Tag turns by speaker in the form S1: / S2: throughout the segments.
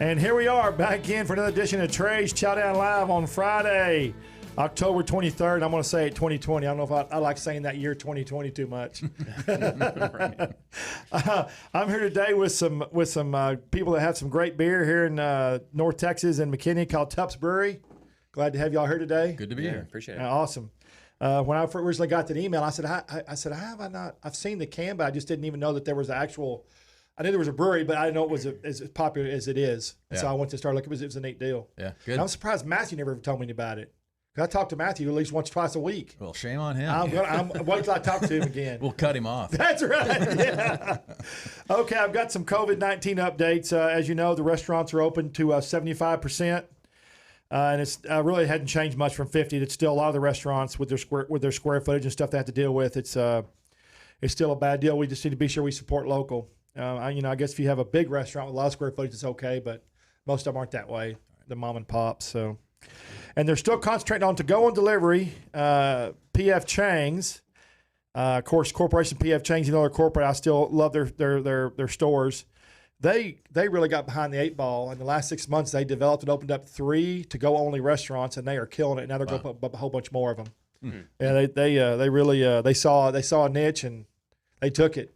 S1: And here we are back in for another edition of Trey's Chowdown Live on Friday, October 23rd. I'm going to say it 2020. I don't know if I like saying that year 2020 too much. I'm here today with some people that have some great beer here in North Texas and McKinney called Tupps Brewery. Glad to have y'all here today.
S2: Good to be here. Appreciate it.
S1: Awesome. When I originally got that email, I said, how have I not? I've seen the can, but I just didn't even know that there was an actual. I knew there was a brewery, but I didn't know it was as popular as it is. Yeah. So I went to start looking. It was a neat deal.
S2: Yeah, good.
S1: And I'm surprised Matthew never told me about it. Because I talk to Matthew at least once or twice a week.
S2: Well, shame on him.
S1: I'm wait till I talk to him again.
S2: We'll cut him off.
S1: That's right. Yeah. Okay, I've got some COVID-19 updates. As you know, the restaurants are open to 75%. And it's really hadn't changed much from 50. It's still a lot of the restaurants with their square footage and stuff they have to deal with. It's still a bad deal. We just need to be sure we support local. I guess if you have a big restaurant with a lot of square footage, it's okay, but most of them aren't that way. The mom and pops. So, and they're still concentrating on to-go and delivery. PF Chang's, of course, Corporation PF Chang's. You know they're corporate. I still love their stores. They really got behind the 8 ball. In the last 6 months, they developed and opened up 3 to-go only restaurants, and they are killing it. Now they're going to put a whole bunch more of them. Mm-hmm. Yeah, they really saw a niche and they took it.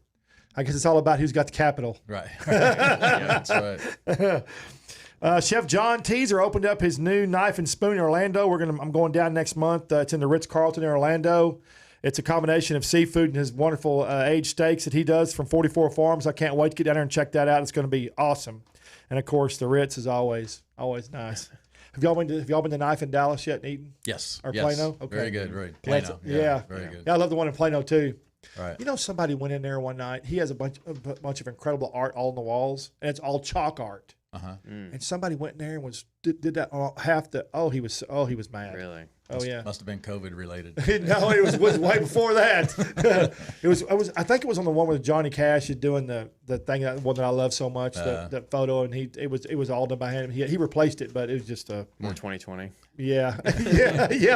S1: I guess it's all about who's got the capital.
S2: Right. Yeah, that's
S1: right. Chef John Teaser opened up his new Knife and Spoon in Orlando. I'm going down next month. It's in the Ritz-Carlton in Orlando. It's a combination of seafood and his wonderful aged steaks that he does from 44 Farms. I can't wait to get down there and check that out. It's going to be awesome. And of course, the Ritz is always nice. Have y'all been to Knife in Dallas yet and eaten?
S2: Yes.
S1: Or
S2: yes.
S1: Plano? Okay.
S2: Very good. Right. Plano.
S1: Yeah.
S2: Very good.
S1: Yeah, I love the one in Plano too.
S2: Right.
S1: You know, somebody went in there one night. He has a bunch of incredible art all on the walls, and it's all chalk art.
S2: Uh-huh.
S1: And somebody went in there and did that he was mad.
S3: Really?
S1: Oh yeah.
S2: Must have been COVID related.
S1: No, it was way before that. I think it was on the one with Johnny Cash doing the thing, that one that I love so much, that photo, and it was all done by him. He replaced it, but it was just
S3: more 2020.
S1: Yeah,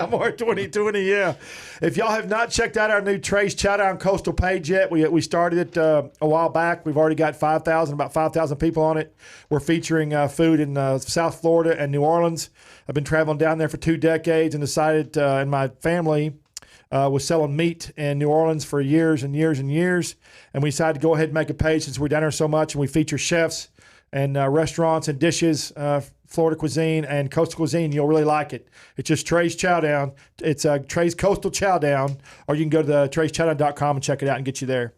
S1: more 2020. Yeah. If y'all have not checked out our new Trey's Chowdown Coastal page yet, we started it a while back. We've already got about 5,000 people on it. We're featuring food in South Florida and New Orleans. I've been traveling down there for 2 decades and decided, and my family was selling meat in New Orleans for years and years and years. And we decided to go ahead and make a page since we're down there so much, and we feature chefs and restaurants and dishes, Florida cuisine and coastal cuisine. You'll really like it. It's just Trey's Chowdown. It's Trey's Coastal Chowdown, or you can go to the Trey'sChowdown.com and check it out and get you there.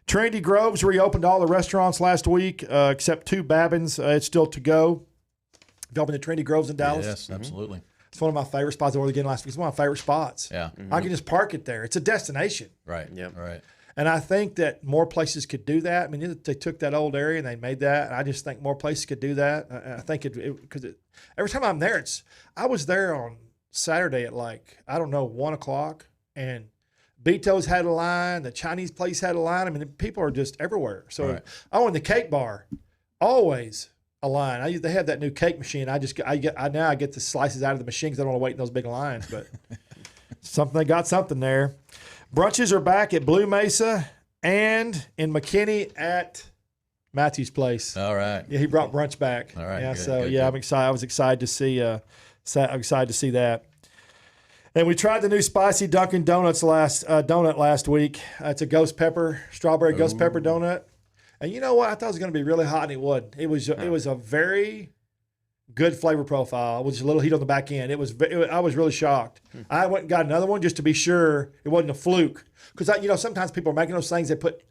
S1: Trinity Groves reopened all the restaurants last week except 2 Babins. It's still to go. Have y'all been to Trinity Groves in Dallas?
S2: Yes, absolutely.
S1: Mm-hmm. It's one of my favorite spots. I went again last week. It's one of my favorite spots.
S2: Yeah.
S1: Mm-hmm. I can just park it there. It's a destination.
S2: Right.
S3: Yep.
S2: Right.
S1: And I think that more places could do that. I mean, they took that old area and they made that. And I just think more places could do that. I think because every time I'm there, I was there on Saturday at 1 o'clock, and Beto's had a line. The Chinese place had a line. I mean, people are just everywhere. So
S2: right.
S1: I went to the cake bar, always a line. They have that new cake machine. I get the slices out of the machine because I don't want to wait in those big lines. But they got something there. Brunches are back at Blue Mesa and in McKinney at Matthew's place.
S2: All right.
S1: Yeah, he brought brunch back.
S2: All right.
S1: Yeah.
S2: Good.
S1: I'm excited. I was excited to see. I'm excited to see that. And we tried the new spicy Dunkin' Donuts donut last week. It's a strawberry ghost pepper donut. And you know what? I thought it was going to be really hot, and it wasn't. It was a very good flavor profile with just a little heat on the back end. I was really shocked. I went and got another one just to be sure it wasn't a fluke. Because sometimes people are making those things, they put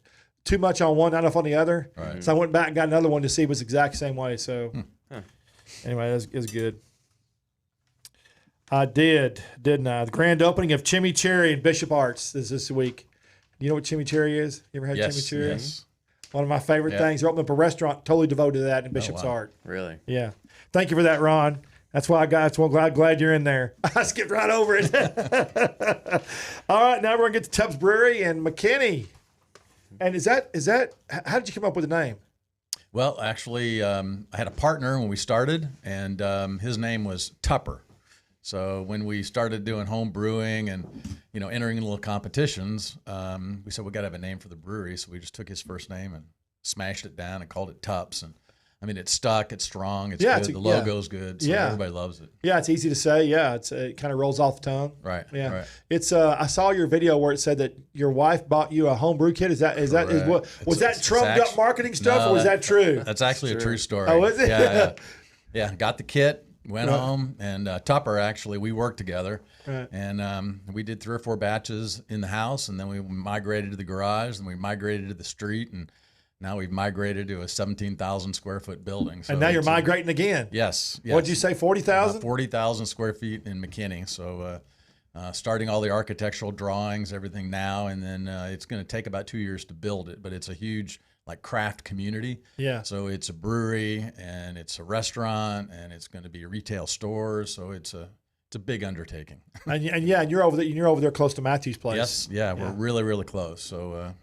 S1: too much on one, not enough on the other.
S2: Right.
S1: So I went back and got another one to see if it was the exact same way. So anyway, it was good. I didn't I? The grand opening of Chimichurri in Bishop Arts is this week. You know what chimichurri is? You ever had chimichurri?
S2: Yes.
S1: One of my favorite things. They're opening up a restaurant totally devoted to that in Bishop's Art.
S3: Really?
S1: Yeah. Thank you for that, Ron. That's why glad you're in there. I skipped right over it. All right, now we're gonna get to Tupps Brewery and McKinney. And is that how did you come up with the name?
S2: Well, actually, I had a partner when we started, and his name was Tupper. So when we started doing home brewing and entering little competitions, we said we got to have a name for the brewery. So we just took his first name and smashed it down and called it Tupps. And I mean, it's stuck, it's strong, it's
S1: Yeah,
S2: good. The logo's good, so everybody loves it.
S1: Yeah, it's easy to say. Yeah, it kind of rolls off the tongue.
S2: Right.
S1: Yeah.
S2: Right.
S1: It's I saw your video where it said that your wife bought you a homebrew kit. Was that trumped up marketing stuff, or was that true?
S2: That's actually a true story.
S1: Oh, is it?
S2: Yeah. Got the kit, went home, and Tupper, actually, we worked together.
S1: Right.
S2: And we did 3 or 4 batches in the house, and then we migrated to the garage, and we migrated to the street, and now we've migrated to a 17,000 square foot building. So
S1: and now you're migrating again.
S2: Yes.
S1: What'd you say, 40,000?
S2: 40,000 square feet in McKinney. So starting all the architectural drawings, everything now, and then it's going to take about 2 years to build it. But it's a huge craft community.
S1: Yeah.
S2: So it's a brewery, and it's a restaurant, and it's going to be retail stores. So it's a big undertaking.
S1: and you're over there close to Matthew's place.
S2: Yes. Yeah. We're really, really close. So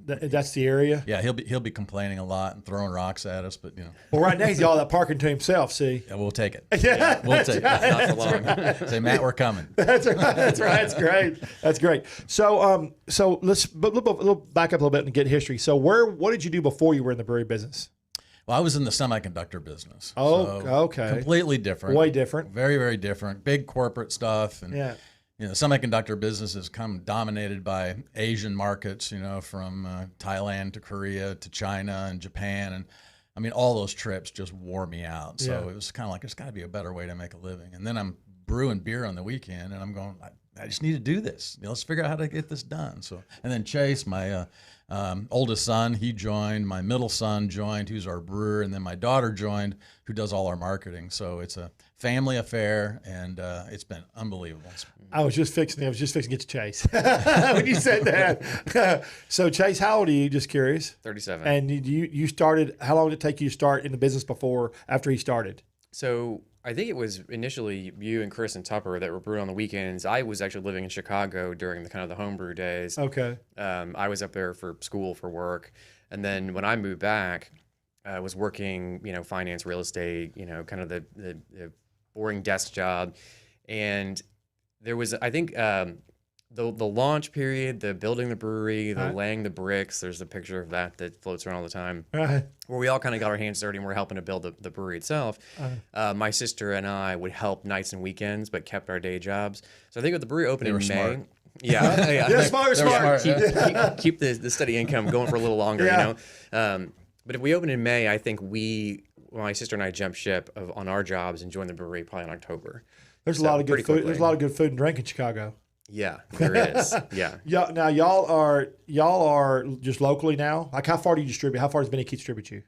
S1: that's the area.
S2: Yeah, he'll be complaining a lot and throwing rocks at us, but
S1: Well, right now he's got all that parking to himself. See,
S2: yeah, we'll take it.
S1: Yeah,
S2: we'll take it. Not for long. Say, Matt, we're coming.
S1: That's right. That's right. That's great. That's great. So let's back up a little bit and get history. So what did you do before you were in the brewery business?
S2: Well, I was in the semiconductor business.
S1: Oh,
S2: so
S1: okay.
S2: Completely different.
S1: Way different.
S2: Very, very different. Big corporate stuff, and semiconductor business has come dominated by Asian markets, from Thailand to Korea to China and Japan. And I mean, all those trips just wore me out. So it was kind of like, there's got to be a better way to make a living. And then I'm brewing beer on the weekend, and I'm going, I just need to do this. Let's figure out how to get this done. So, and then Chase, my oldest son, he joined. My middle son joined, who's our brewer, and then my daughter joined, who does all our marketing. So it's a family affair, and it's been unbelievable.
S1: I was just fixing to get to Chase when you said that. So Chase, how old are you? Just curious.
S3: 37.
S1: And you started. How long did it take you to start in the business after he started?
S3: So I think it was initially you and Chris and Tupper that were brewing on the weekends. I was actually living in Chicago during the kind of the homebrew days.
S1: Okay.
S3: I was up there for school, for work, and then when I moved back, I was working, finance, real estate, kind of the boring desk job, and there was, I think, the launch period, the building the brewery, the laying the bricks. There's a picture of that floats around all the time.
S1: Right.
S3: Where we all kind of got our hands dirty and we're helping to build the brewery itself. My sister and I would help nights and weekends, but kept our day jobs. So I think with the brewery opening in May,
S2: smart.
S1: Yeah, smart.
S3: Keep the steady income going for a little longer, But if we open in May, I think my sister and I jumped ship on our jobs and joined the brewery probably in October.
S1: There's a lot of good food. There's a lot of good food and drink in Chicago.
S3: Yeah, there is. Yeah.
S1: Yeah. Now y'all are just locally now. Like, how far do you distribute? How far does Benny Keith distribute you?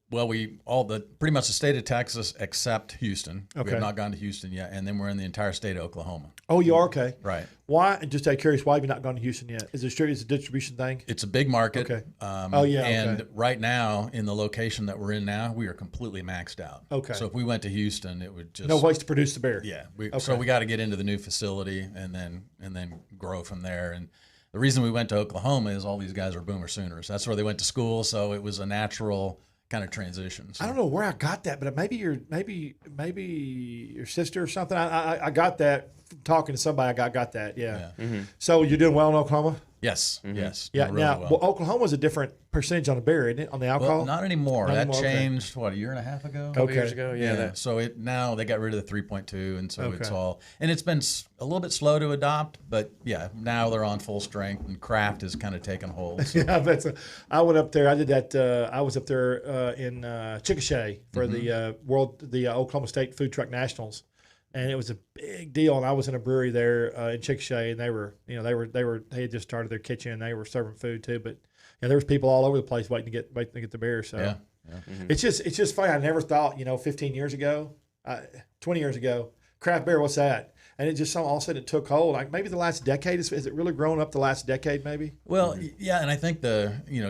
S2: Well, pretty much the state of Texas except Houston.
S1: Okay.
S2: We have not gone to Houston yet, and then we're in the entire state of Oklahoma.
S1: Oh, you are? Okay.
S2: Right.
S1: Why? Just out of curious, why have you not gone to Houston yet? Is it a distribution thing?
S2: It's a big market.
S1: Okay.
S2: And right now, in the location that we're in now, we are completely maxed out.
S1: Okay.
S2: So if we went to Houston, it would just
S1: no place to produce the beer.
S2: Yeah. So we got to get into the new facility and then grow from there. And the reason we went to Oklahoma is all these guys are Boomer Sooners. That's where they went to school. So it was a natural kind of transition. So.
S1: I don't know where I got that, but maybe your sister or something. I got that from talking to somebody. I got that. Yeah. Mm-hmm. So you're doing well in Oklahoma?
S2: Yes. Mm-hmm. Yes.
S1: Yeah.
S2: Really
S1: now,
S2: well.
S1: Oklahoma's a different percentage on the beer, isn't it? On the alcohol?
S2: Well, not anymore. That
S1: anymore,
S2: changed a year and a half ago.
S3: A couple years ago. Yeah.
S2: So now they got rid of the 3.2, and so it's all. And it's been a little bit slow to adopt, but yeah, now they're on full strength, and craft has kind of taken hold. So.
S1: Yeah, I went up there. I did that. I was up there in Chickasha for the Oklahoma State Food Truck Nationals, and it was a big deal. And I was in a brewery there in Chickasha, and they had just started their kitchen, and they were serving food too. But there was people all over the place waiting to get the beer. So it's just funny. I never thought 15 years ago, 20 years ago, craft beer. What's that? And it just all of a sudden it took hold. Like maybe the last decade is it really grown up the last decade? Maybe.
S2: Well, yeah, and I think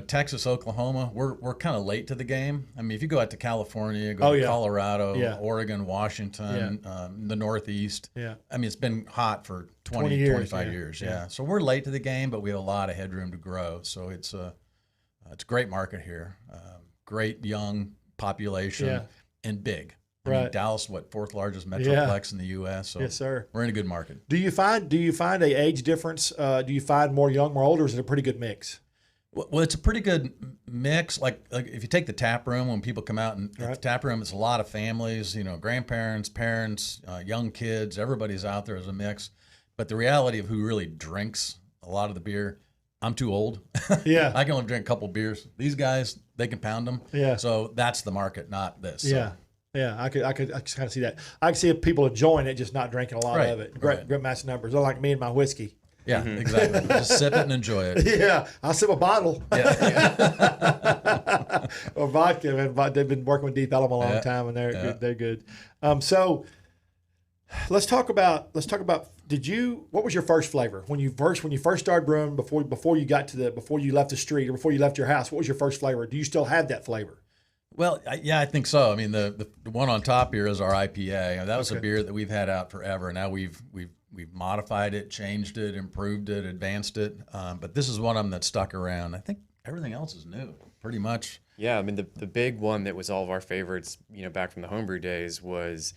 S2: Texas, Oklahoma, we're kind of late to the game. I mean, if you go out to California, to Colorado, Oregon, Washington, the Northeast. Yeah. I mean, it's been hot for 20 years, 25 years. Yeah. So we're late to the game, but we have a lot of headroom to grow. So it's a great market here, great young population, and big. I mean, Dallas, fourth largest metroplex in the U.S. So
S1: yes, sir.
S2: We're in a good market.
S1: Do you find a age difference? Do you find more young, more older? Or is it a pretty good mix?
S2: Well, it's a pretty good mix. Like if you take the tap room, when people come out and at the tap room, it's a lot of families, grandparents, parents, young kids, everybody's out there as a mix. But the reality of who really drinks a lot of the beer, I'm too old.
S1: Yeah.
S2: I can only drink a couple beers. These guys, they can pound them.
S1: Yeah.
S2: So that's the market, not this.
S1: Yeah.
S2: So.
S1: Yeah, I could kind of see that. I can see people enjoying it, just not drinking a lot of it. Great massive numbers. They're like me and my whiskey.
S2: Yeah, exactly. Just sip it and enjoy it.
S1: Yeah, I'll sip a bottle.
S2: Yeah.
S1: Or vodka. They've been working with Deep Ellum a long time, and they're good. They're good. So let's talk about. What was your first flavor when you first started brewing before you left the street or before you left your house? What was your first flavor? Do you still have that flavor?
S2: Well, I think so. I mean, the one on top here is our IPA. That was a beer that we've had out forever. Now we've modified it, changed it, improved it, advanced it. But this is one of them that stuck around. I think everything else is new, pretty much.
S3: Yeah, I mean, the big one that was all of our favorites, back from the homebrew days was,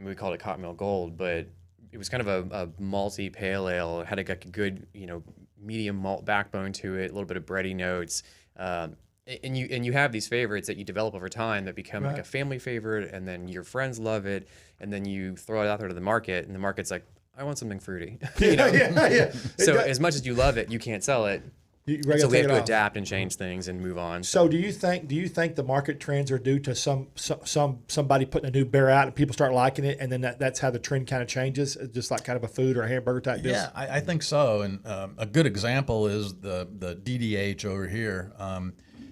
S3: we called it Cotton Mill Gold, but it was kind of a malty pale ale. It had a good, medium malt backbone to it, a little bit of bready notes. And you have these favorites that you develop over time that become like a family favorite, and then your friends love it, and then you throw it out there to the market, and the market's like, I want something fruity.
S1: Yeah.
S3: So as much as you love it, you can't sell it. So we have to adapt and change things and move on.
S1: So do you think the market trends are due to somebody putting a new beer out and people start liking it, and then that's how the trend kind of changes, just like kind of a food or a hamburger type deal?
S2: Yeah, I think so. And a good example is the DDH over here.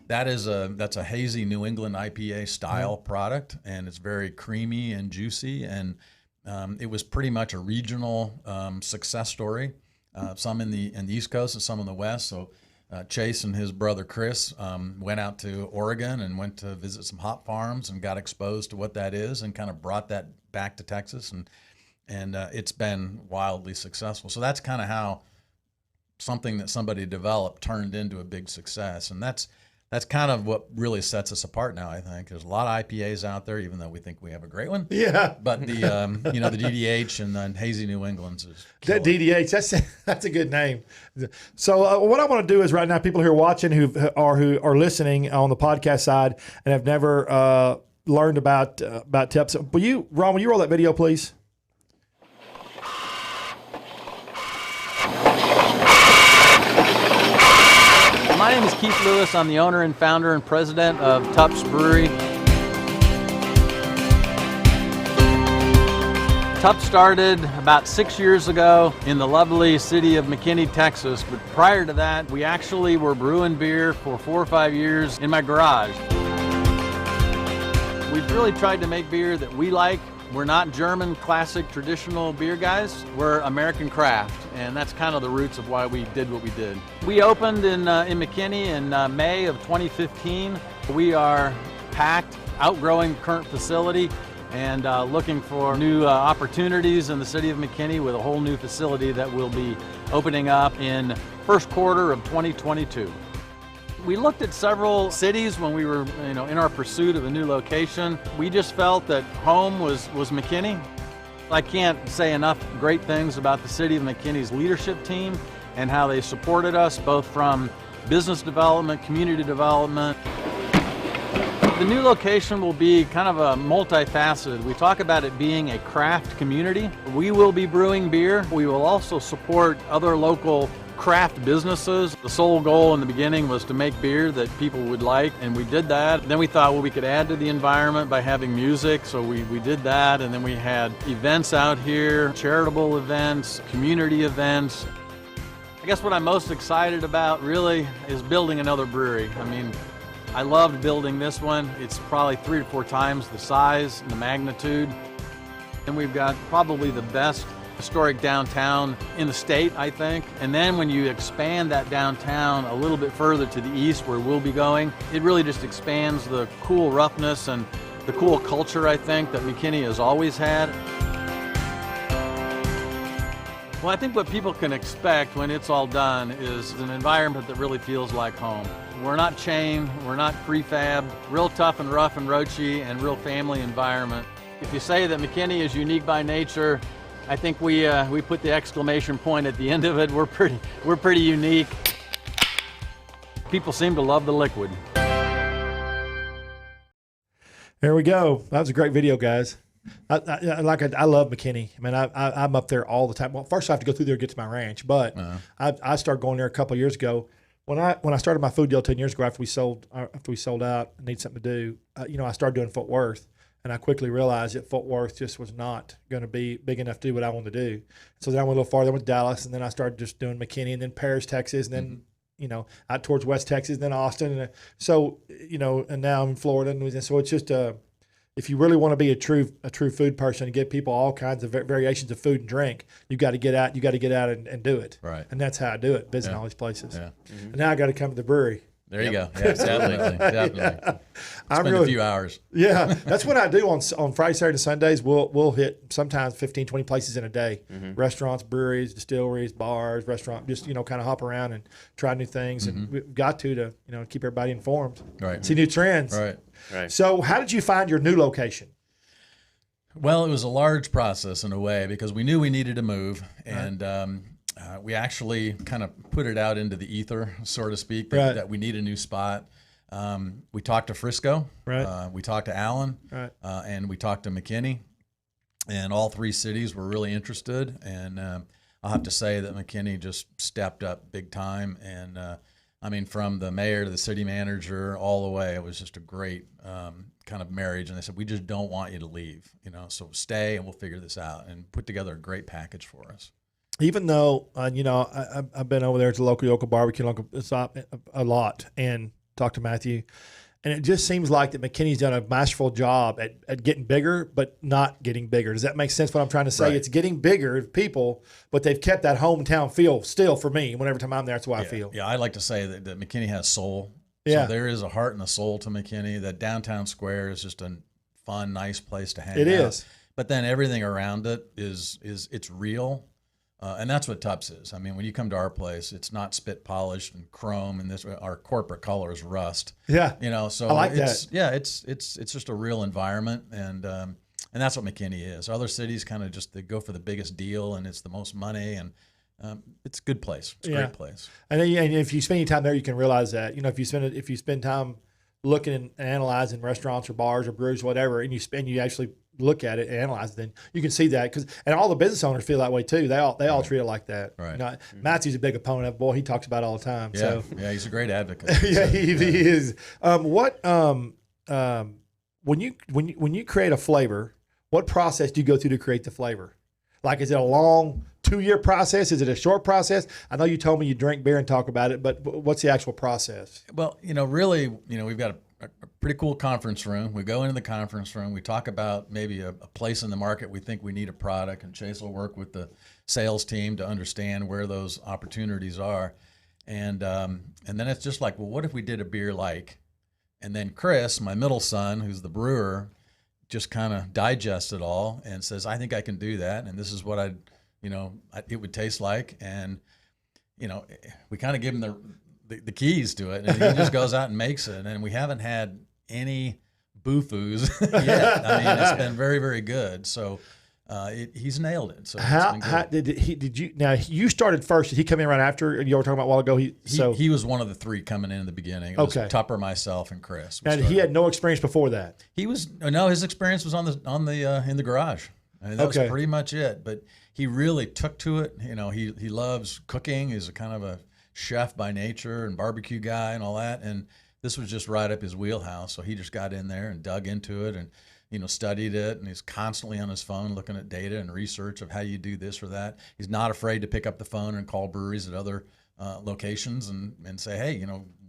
S2: That's a hazy New England IPA style product, and it's very creamy and juicy, and it was pretty much a regional success story. Some in the East Coast and some in the West. So Chase and his brother Chris went out to Oregon and went to visit some hop farms and got exposed to what that is, and kind of brought that back to Texas, and it's been wildly successful. So that's kind of how something that somebody developed turned into a big success, and that's kind of what really sets us apart now, I think. There's a lot of IPAs out there, even though we think we have a great one.
S1: Yeah.
S2: But the the DDH and the Hazy New England's is
S1: that DDH. That's a good name. So what I want to do is right now, people who are watching who are listening on the podcast side and have never learned about Tupps. Will you roll that video, please?
S4: My name is Keith Lewis. I'm the owner and founder and president of Tupps Brewery. Tupps started about 6 years ago in the lovely city of McKinney, Texas. But prior to that, we actually were brewing beer for 4 or 5 years in my garage. We've really tried to make beer that we like. We're not German classic traditional beer guys. We're American craft, and that's kind of the roots of why we did what we did. We opened in McKinney in May of 2015. We are packed, outgrowing the current facility, and looking for new opportunities in the city of McKinney with a whole new facility that will be opening up in first quarter of 2022. We looked at several cities when we were, in our pursuit of a new location. We just felt that home was McKinney. I can't say enough great things about the city of McKinney's leadership team and how they supported us, both from business development, community development. The new location will be kind of a multifaceted. We talk about it being a craft community. We will be brewing beer. We will also support other local craft businesses. The sole goal in the beginning was to make beer that people would like, and we did that. Then we thought, well, we could add to the environment by having music, so we did that. And then we had events out here, charitable events, community events. I guess what I'm most excited about really is building another brewery. I mean, I loved building this one. It's probably 3 to 4 times the size and the magnitude. And we've got probably the best historic downtown in the state, I think. And then when you expand that downtown a little bit further to the east where we'll be going, it really just expands the cool roughness and the cool culture, I think, that McKinney has always had. Well, I think what people can expect when it's all done is an environment that really feels like home. We're not chained, we're not prefab, real tough and rough and roachy, and real family environment. If you say that McKinney is unique by nature, I think we put the exclamation point at the end of it. We're pretty unique. People seem to love the liquid.
S1: There we go. That was a great video, guys. I love McKinney. I mean, I'm up there all the time. Well, first I have to go through there to get to my ranch, but I started going there a couple of years ago. When I started my food deal 10 years ago, after we sold out, I need something to do. I started doing Fort Worth, and I quickly realized that Fort Worth just was not going to be big enough to do what I wanted to do. So then I went a little farther. I went to Dallas, and then I started just doing McKinney, and then Paris, Texas, and then out towards West Texas, and then Austin, and and now I'm in Florida, and so it's just if you really want to be a true food person and give people all kinds of variations of food and drink, you got to get out. You got to get out and do it.
S2: Right.
S1: And that's how I do it. Visiting all these places.
S2: Yeah.
S1: Mm-hmm. And now I got to come to the brewery.
S2: There you go. Yeah, definitely.
S1: Yeah.
S2: Spend a few hours.
S1: Yeah, that's what I do on Friday, Saturday, and Sundays. We'll hit sometimes 15, 20 places in a day. Mm-hmm. Restaurants, breweries, distilleries, bars, just kind of hop around and try new things. And we've got to keep everybody informed.
S2: Right.
S1: See new trends.
S2: Right.
S1: So how did you find your new location?
S2: Well, it was a large process in a way because we knew we needed to move, and we actually kind of put it out into the ether, so to speak, that we need a new spot. We talked to Frisco, we talked to Allen, and we talked to McKinney, and all three cities were really interested. And I'll have to say that McKinney just stepped up big time. And from the mayor to the city manager all the way, it was just a great kind of marriage. And they said, we just don't want you to leave, so stay and we'll figure this out, and put together a great package for us.
S1: Even though, I've been over there to the local barbecue stop a lot and talked to Matthew, and it just seems like that McKinney's done a masterful job at getting bigger, but not getting bigger. Does that make sense what I'm trying to say? Right. It's getting bigger people, but they've kept that hometown feel still for me. Whenever time I'm there, that's what I feel. Yeah,
S2: I like to say that McKinney has soul.
S1: Yeah.
S2: So there is a heart and a soul to McKinney. That downtown square is just a fun, nice place to hang out.
S1: It is.
S2: But then everything around it it's real. And that's what Tupps is. I mean, when you come to our place, it's not spit polished and chrome, and our corporate color is rust.
S1: Yeah,
S2: so
S1: I like that.
S2: Yeah, it's just a real environment, and that's what McKinney is. Other cities kind of they go for the biggest deal, and it's the most money, and it's a good place. It's a great place.
S1: And if you spend any time there, you can realize that. If you spend time looking and analyzing restaurants or bars or breweries or whatever, and you actually look at it and analyze it, then you can see that and all the business owners feel that way too. They all treat it like that.
S2: Right.
S1: Matthew's a big opponent of it. Boy, he talks about it all the time.
S2: Yeah,
S1: so.
S2: Yeah, he's a great advocate.
S1: Yeah, he is. When you create a flavor, what process do you go through to create the flavor? Like, is it a long 2-year process? Is it a short process? I know you told me you drink beer and talk about it, but what's the actual process?
S2: Well, really, we've got a pretty cool conference room. We go into the conference room. We talk about maybe a place in the market we think we need a product, and Chase will work with the sales team to understand where those opportunities are. And then it's just like, well, what if we did a beer like? And then Chris, my middle son, who's the brewer, just kind of digests it all and says, I think I can do that, and this is what it would taste like. And we kind of give him the keys to it, and he just goes out and makes it. And we haven't had any boo-foos yet. I mean, it's been very, very good. So he's nailed it. So
S1: how did you? Now, you started first. Did he come in right after? You were talking about a while ago.
S2: He was one of the three coming in the beginning. It was Tupper, myself, and Chris.
S1: And he had no experience before that.
S2: His experience was in the garage. I mean, that was pretty much it. But he really took to it. He loves cooking. He's a kind of a chef by nature and barbecue guy and all that. And this was just right up his wheelhouse. So he just got in there and dug into it and studied it, and he's constantly on his phone looking at data and research of how you do this or that. He's not afraid to pick up the phone and call breweries at other locations and say, hey,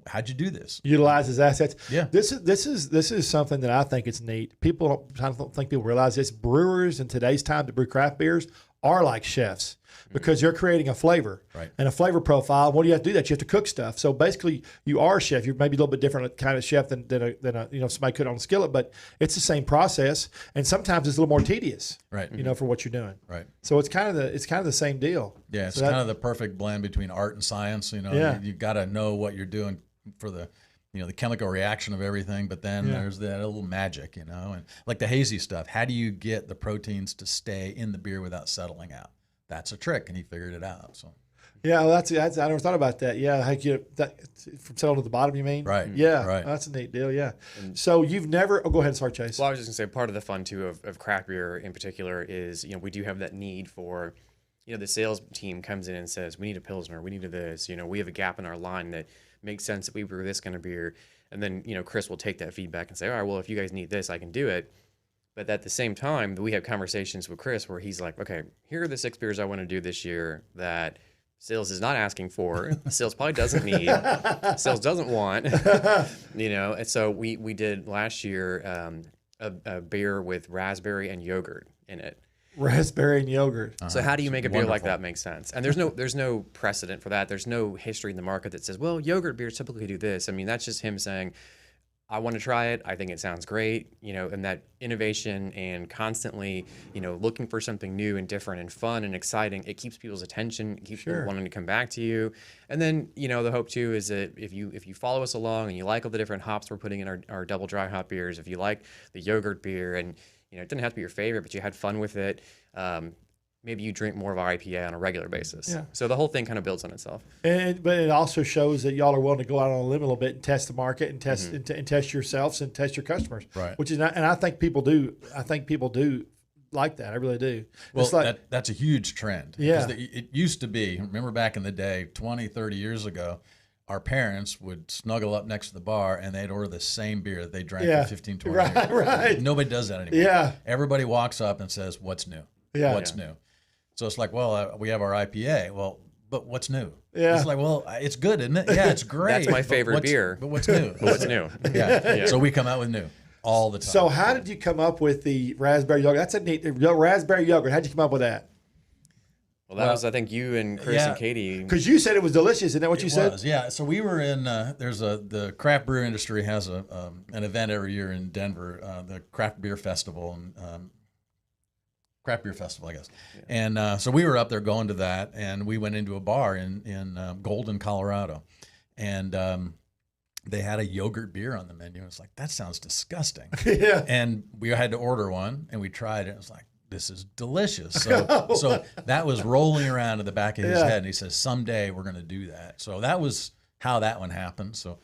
S2: how'd you do this?
S1: Utilize his assets.
S2: Yeah.
S1: This is something that I think it's neat. I don't think people realize this. Brewers in today's time to brew craft beers are like chefs, because you're creating a flavor and a flavor profile. What do you have to do? That you have to cook stuff. So basically, you are a chef. You're maybe a little bit different kind of chef than somebody could on a skillet, but it's the same process. And sometimes it's a little more tedious, for what you're doing.
S2: Right.
S1: So it's kind of the same deal.
S2: Yeah, it's kind of the perfect blend between art and science. You got to know what you're doing for the the chemical reaction of everything, but then there's that little magic, and like the hazy stuff. How do you get the proteins to stay in the beer without settling out? That's a trick, and he figured it out. So
S1: Yeah, well, that's I never thought about that. Yeah, like from center to the bottom, you mean?
S2: Right.
S1: Yeah,
S2: right.
S1: that's a neat deal. Yeah. So you've never? Oh, go ahead. Sorry, Chase.
S3: Well, I was just gonna say part of the fun too of craft beer in particular is we do have that need for, the sales team comes in and says we need a Pilsner, we need this, we have a gap in our line that makes sense that we brew this kind of beer, and then Chris will take that feedback and say, all right, well if you guys need this, I can do it. But at the same time, we have conversations with Chris where he's like, okay, here are the 6 beers I want to do this year that sales is not asking for, sales probably doesn't need, sales doesn't want, and so we did last year a beer with raspberry and yogurt in it.
S1: Raspberry and yogurt.
S3: So how do you make a beer like that make sense? And there's no precedent for that. There's no history in the market that says, well, yogurt beers typically do this. I mean, that's just him saying, I want to try it. I think it sounds great, and that innovation and constantly, looking for something new and different and fun and exciting, it keeps people's attention, it keeps people wanting to come back to you. And then, the hope too is that if you follow us along and you like all the different hops we're putting in our double dry hop beers, if you like the yogurt beer and, it didn't have to be your favorite, but you had fun with it, maybe you drink more of our IPA on a regular basis. Yeah. So the whole thing kind of builds on itself.
S1: But it also shows that y'all are willing to go out on a limb a little bit and test the market and test and test yourselves and test your customers.
S2: Right.
S1: Which is not, and I think people do. I think people do like that. I really do.
S2: Well, that's a huge trend.
S1: Yeah.
S2: It used to be, remember back in the day, 20, 30 years ago, our parents would snuggle up next to the bar and they'd order the same beer that they drank for 15, 20 years.
S1: Right.
S2: Nobody does that anymore.
S1: Yeah.
S2: Everybody walks up and says, what's new?
S1: Yeah.
S2: What's new? So it's like, well, we have our IPA. Well, but what's new?
S1: Yeah.
S2: It's like, well, it's good, isn't it? Yeah, it's great.
S3: That's my favorite beer.
S2: But what's new?
S3: What's new?
S2: Yeah. So we come out with new all the time.
S1: So how did you come up with the raspberry yogurt? That's a neat raspberry yogurt. How'd you come up with that?
S3: Well, that was, I think, you and Chris and Katie.
S1: Because you said it was delicious. Isn't that what you said?
S2: Yeah. So we were in, the craft brew industry has an event every year in Denver, the Craft Beer Festival, and Craft Beer Festival, I guess. Yeah. And so we were up there going to that, and we went into a bar in Golden, Colorado. And they had a yogurt beer on the menu. It's like, that sounds disgusting.
S1: Yeah.
S2: And we had to order one, and we tried it. It was like, this is delicious. So that was rolling around in the back of his head, and he says, someday we're going to do that. So that was how that one happened. So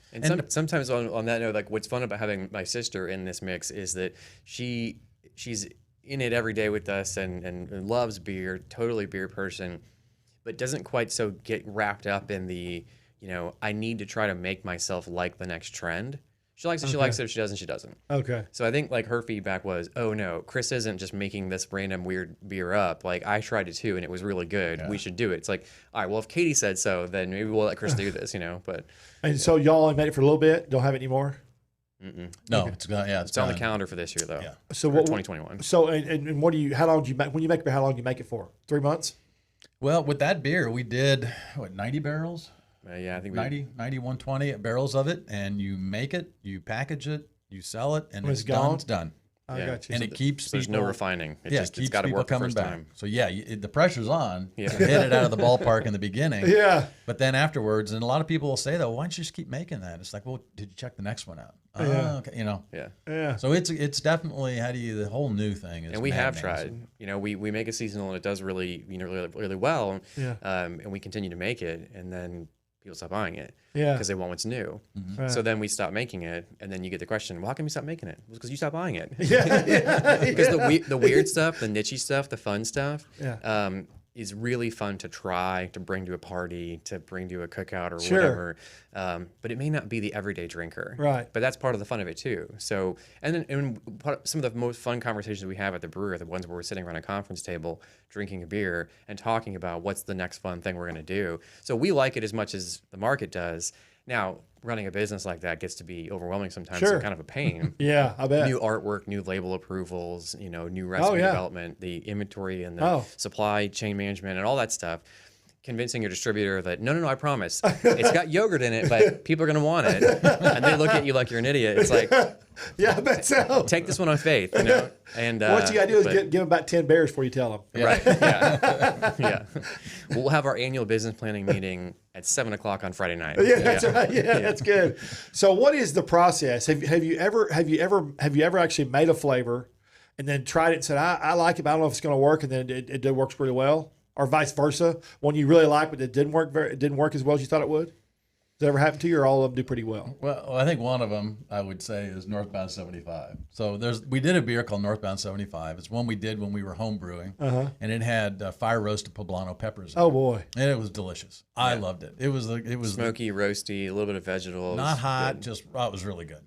S3: sometimes on that note, like what's fun about having my sister in this mix is that she's in it every day with us and loves beer, totally beer person, but doesn't quite so get wrapped up in the, I need to try to make myself like the next trend. She likes it, she likes it. If she doesn't, she doesn't.
S1: Okay.
S3: So I think like her feedback was, oh no, Chris isn't just making this random weird beer up. Like I tried it too and it was really good. Yeah. We should do it. It's like, all right, well if Katie said so, then maybe we'll let Chris do this, But
S1: so y'all only made it for a little bit. Don't have it anymore.
S2: No,
S1: okay.
S3: It's on the calendar for this year though.
S2: Yeah.
S3: So what 2021.
S1: So and what do you? How long do you make? When you make beer, how long do you make it for? 3 months.
S2: Well, with that beer, we did 90 barrels.
S3: Yeah, I think
S2: 120 barrels of it, and you make it, you package it, you sell it, and
S1: it's gone.
S2: It's done.
S1: I got you.
S2: And it keeps people.
S3: There's no refining. It's
S2: got to
S3: work
S2: coming
S3: the first
S2: back.
S3: time.
S2: So the pressure's on to hit it out of the ballpark in the beginning.
S1: Yeah.
S2: But then afterwards, and a lot of people will say though, why don't you just keep making that? It's like, well, did you check the next one out? Okay,
S3: Yeah.
S1: Yeah.
S2: So it's definitely the whole new thing is.
S3: And we have tried. We make a seasonal and it does really really well.
S1: Yeah.
S3: And we continue to make it, and then people stop buying it.
S1: Yeah.
S3: Because they want what's new. Mm-hmm. Right. So then we stop making it, and then you get the question, well, how come you stop making it? Well, because you stopped buying it. Because the weird stuff, the niche stuff, the fun stuff, is really fun to try, to bring to a party, to bring to a cookout or whatever. But it may not be the everyday drinker.
S1: Right.
S3: But that's part of the fun of it too. So, and some of the most fun conversations we have at the brewer are the ones where we're sitting around a conference table, drinking a beer and talking about what's the next fun thing we're going to do. So we like it as much as the market does. Now, running a business like that gets to be overwhelming sometimes.
S1: Sure.
S3: And kind of a pain.
S1: Yeah, I bet.
S3: New artwork, new label approvals, new recipe development, the inventory and the supply chain management and all that stuff. Convincing your distributor that, no, I promise. It's got yogurt in it, but people are going to want it. And they look at you like you're an idiot. It's like,
S1: yeah, I bet so.
S3: Take this one on faith, And
S1: what you got to do is give them about 10 bears before you tell them.
S3: Yeah. Right, yeah. We'll have our annual business planning meeting at 7 o'clock on Friday night.
S1: Yeah, that's right. Yeah, that's good. So what is the process? Have you ever actually made a flavor and then tried it and said, I like it, but I don't know if it's going to work, and then it works really well? or vice versa? One you really like, but it didn't work as well as you thought it would? Does that ever happen to you, or all of them do pretty well?
S2: Well, I think one of them I would say is Northbound 75. So we did a beer called Northbound 75. It's one we did when we were home brewing, and it had fire roasted poblano peppers.
S1: Oh boy,
S2: and it was delicious. I loved it. It was
S3: smoky, roasty, a little bit of vegetables.
S2: Not hot, it was really good.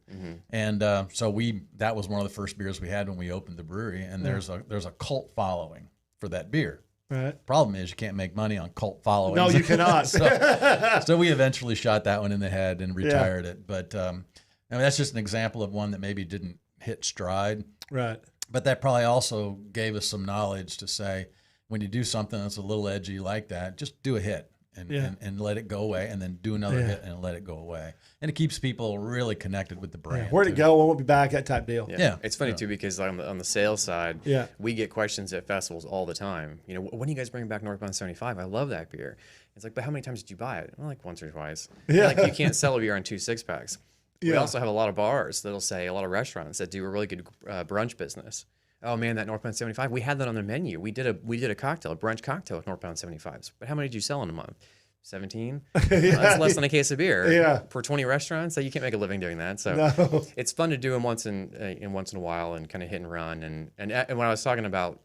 S2: And so that was one of the first beers we had when we opened the brewery. And there's a cult following for that beer.
S1: Right.
S2: Problem is you can't make money on cult followings.
S1: No, you cannot.
S2: so we eventually shot that one in the head and retired it. But I mean, that's just an example of one that maybe didn't hit stride.
S1: Right.
S2: But that probably also gave us some knowledge to say, when you do something that's a little edgy like that, just do a hit and let it go away, and then do another hit and let it go away. And it keeps people really connected with the brand.
S1: Where'd it go? When we'll be back, that type deal.
S2: Yeah.
S3: It's funny too, because on the sales side, we get questions at festivals all the time. You know, when are you guys bringing back Northbound 75? I love that beer. It's like, but how many times did you buy it? Well, like once or twice.
S1: Yeah.
S3: Like, you can't sell a beer on 2 6-packs. We also have a lot of bars that'll say, a lot of restaurants that do a really good brunch business. Oh man, that Northbound 75, we had that on the menu. We did a cocktail, a brunch cocktail with Northbound 75s. But how many did you sell in a month? 17? That's less than a case of beer.
S1: Yeah.
S3: For 20 restaurants, so you can't make a living doing that. So it's fun to do them once in a while and kind of hit and run. And when I was talking about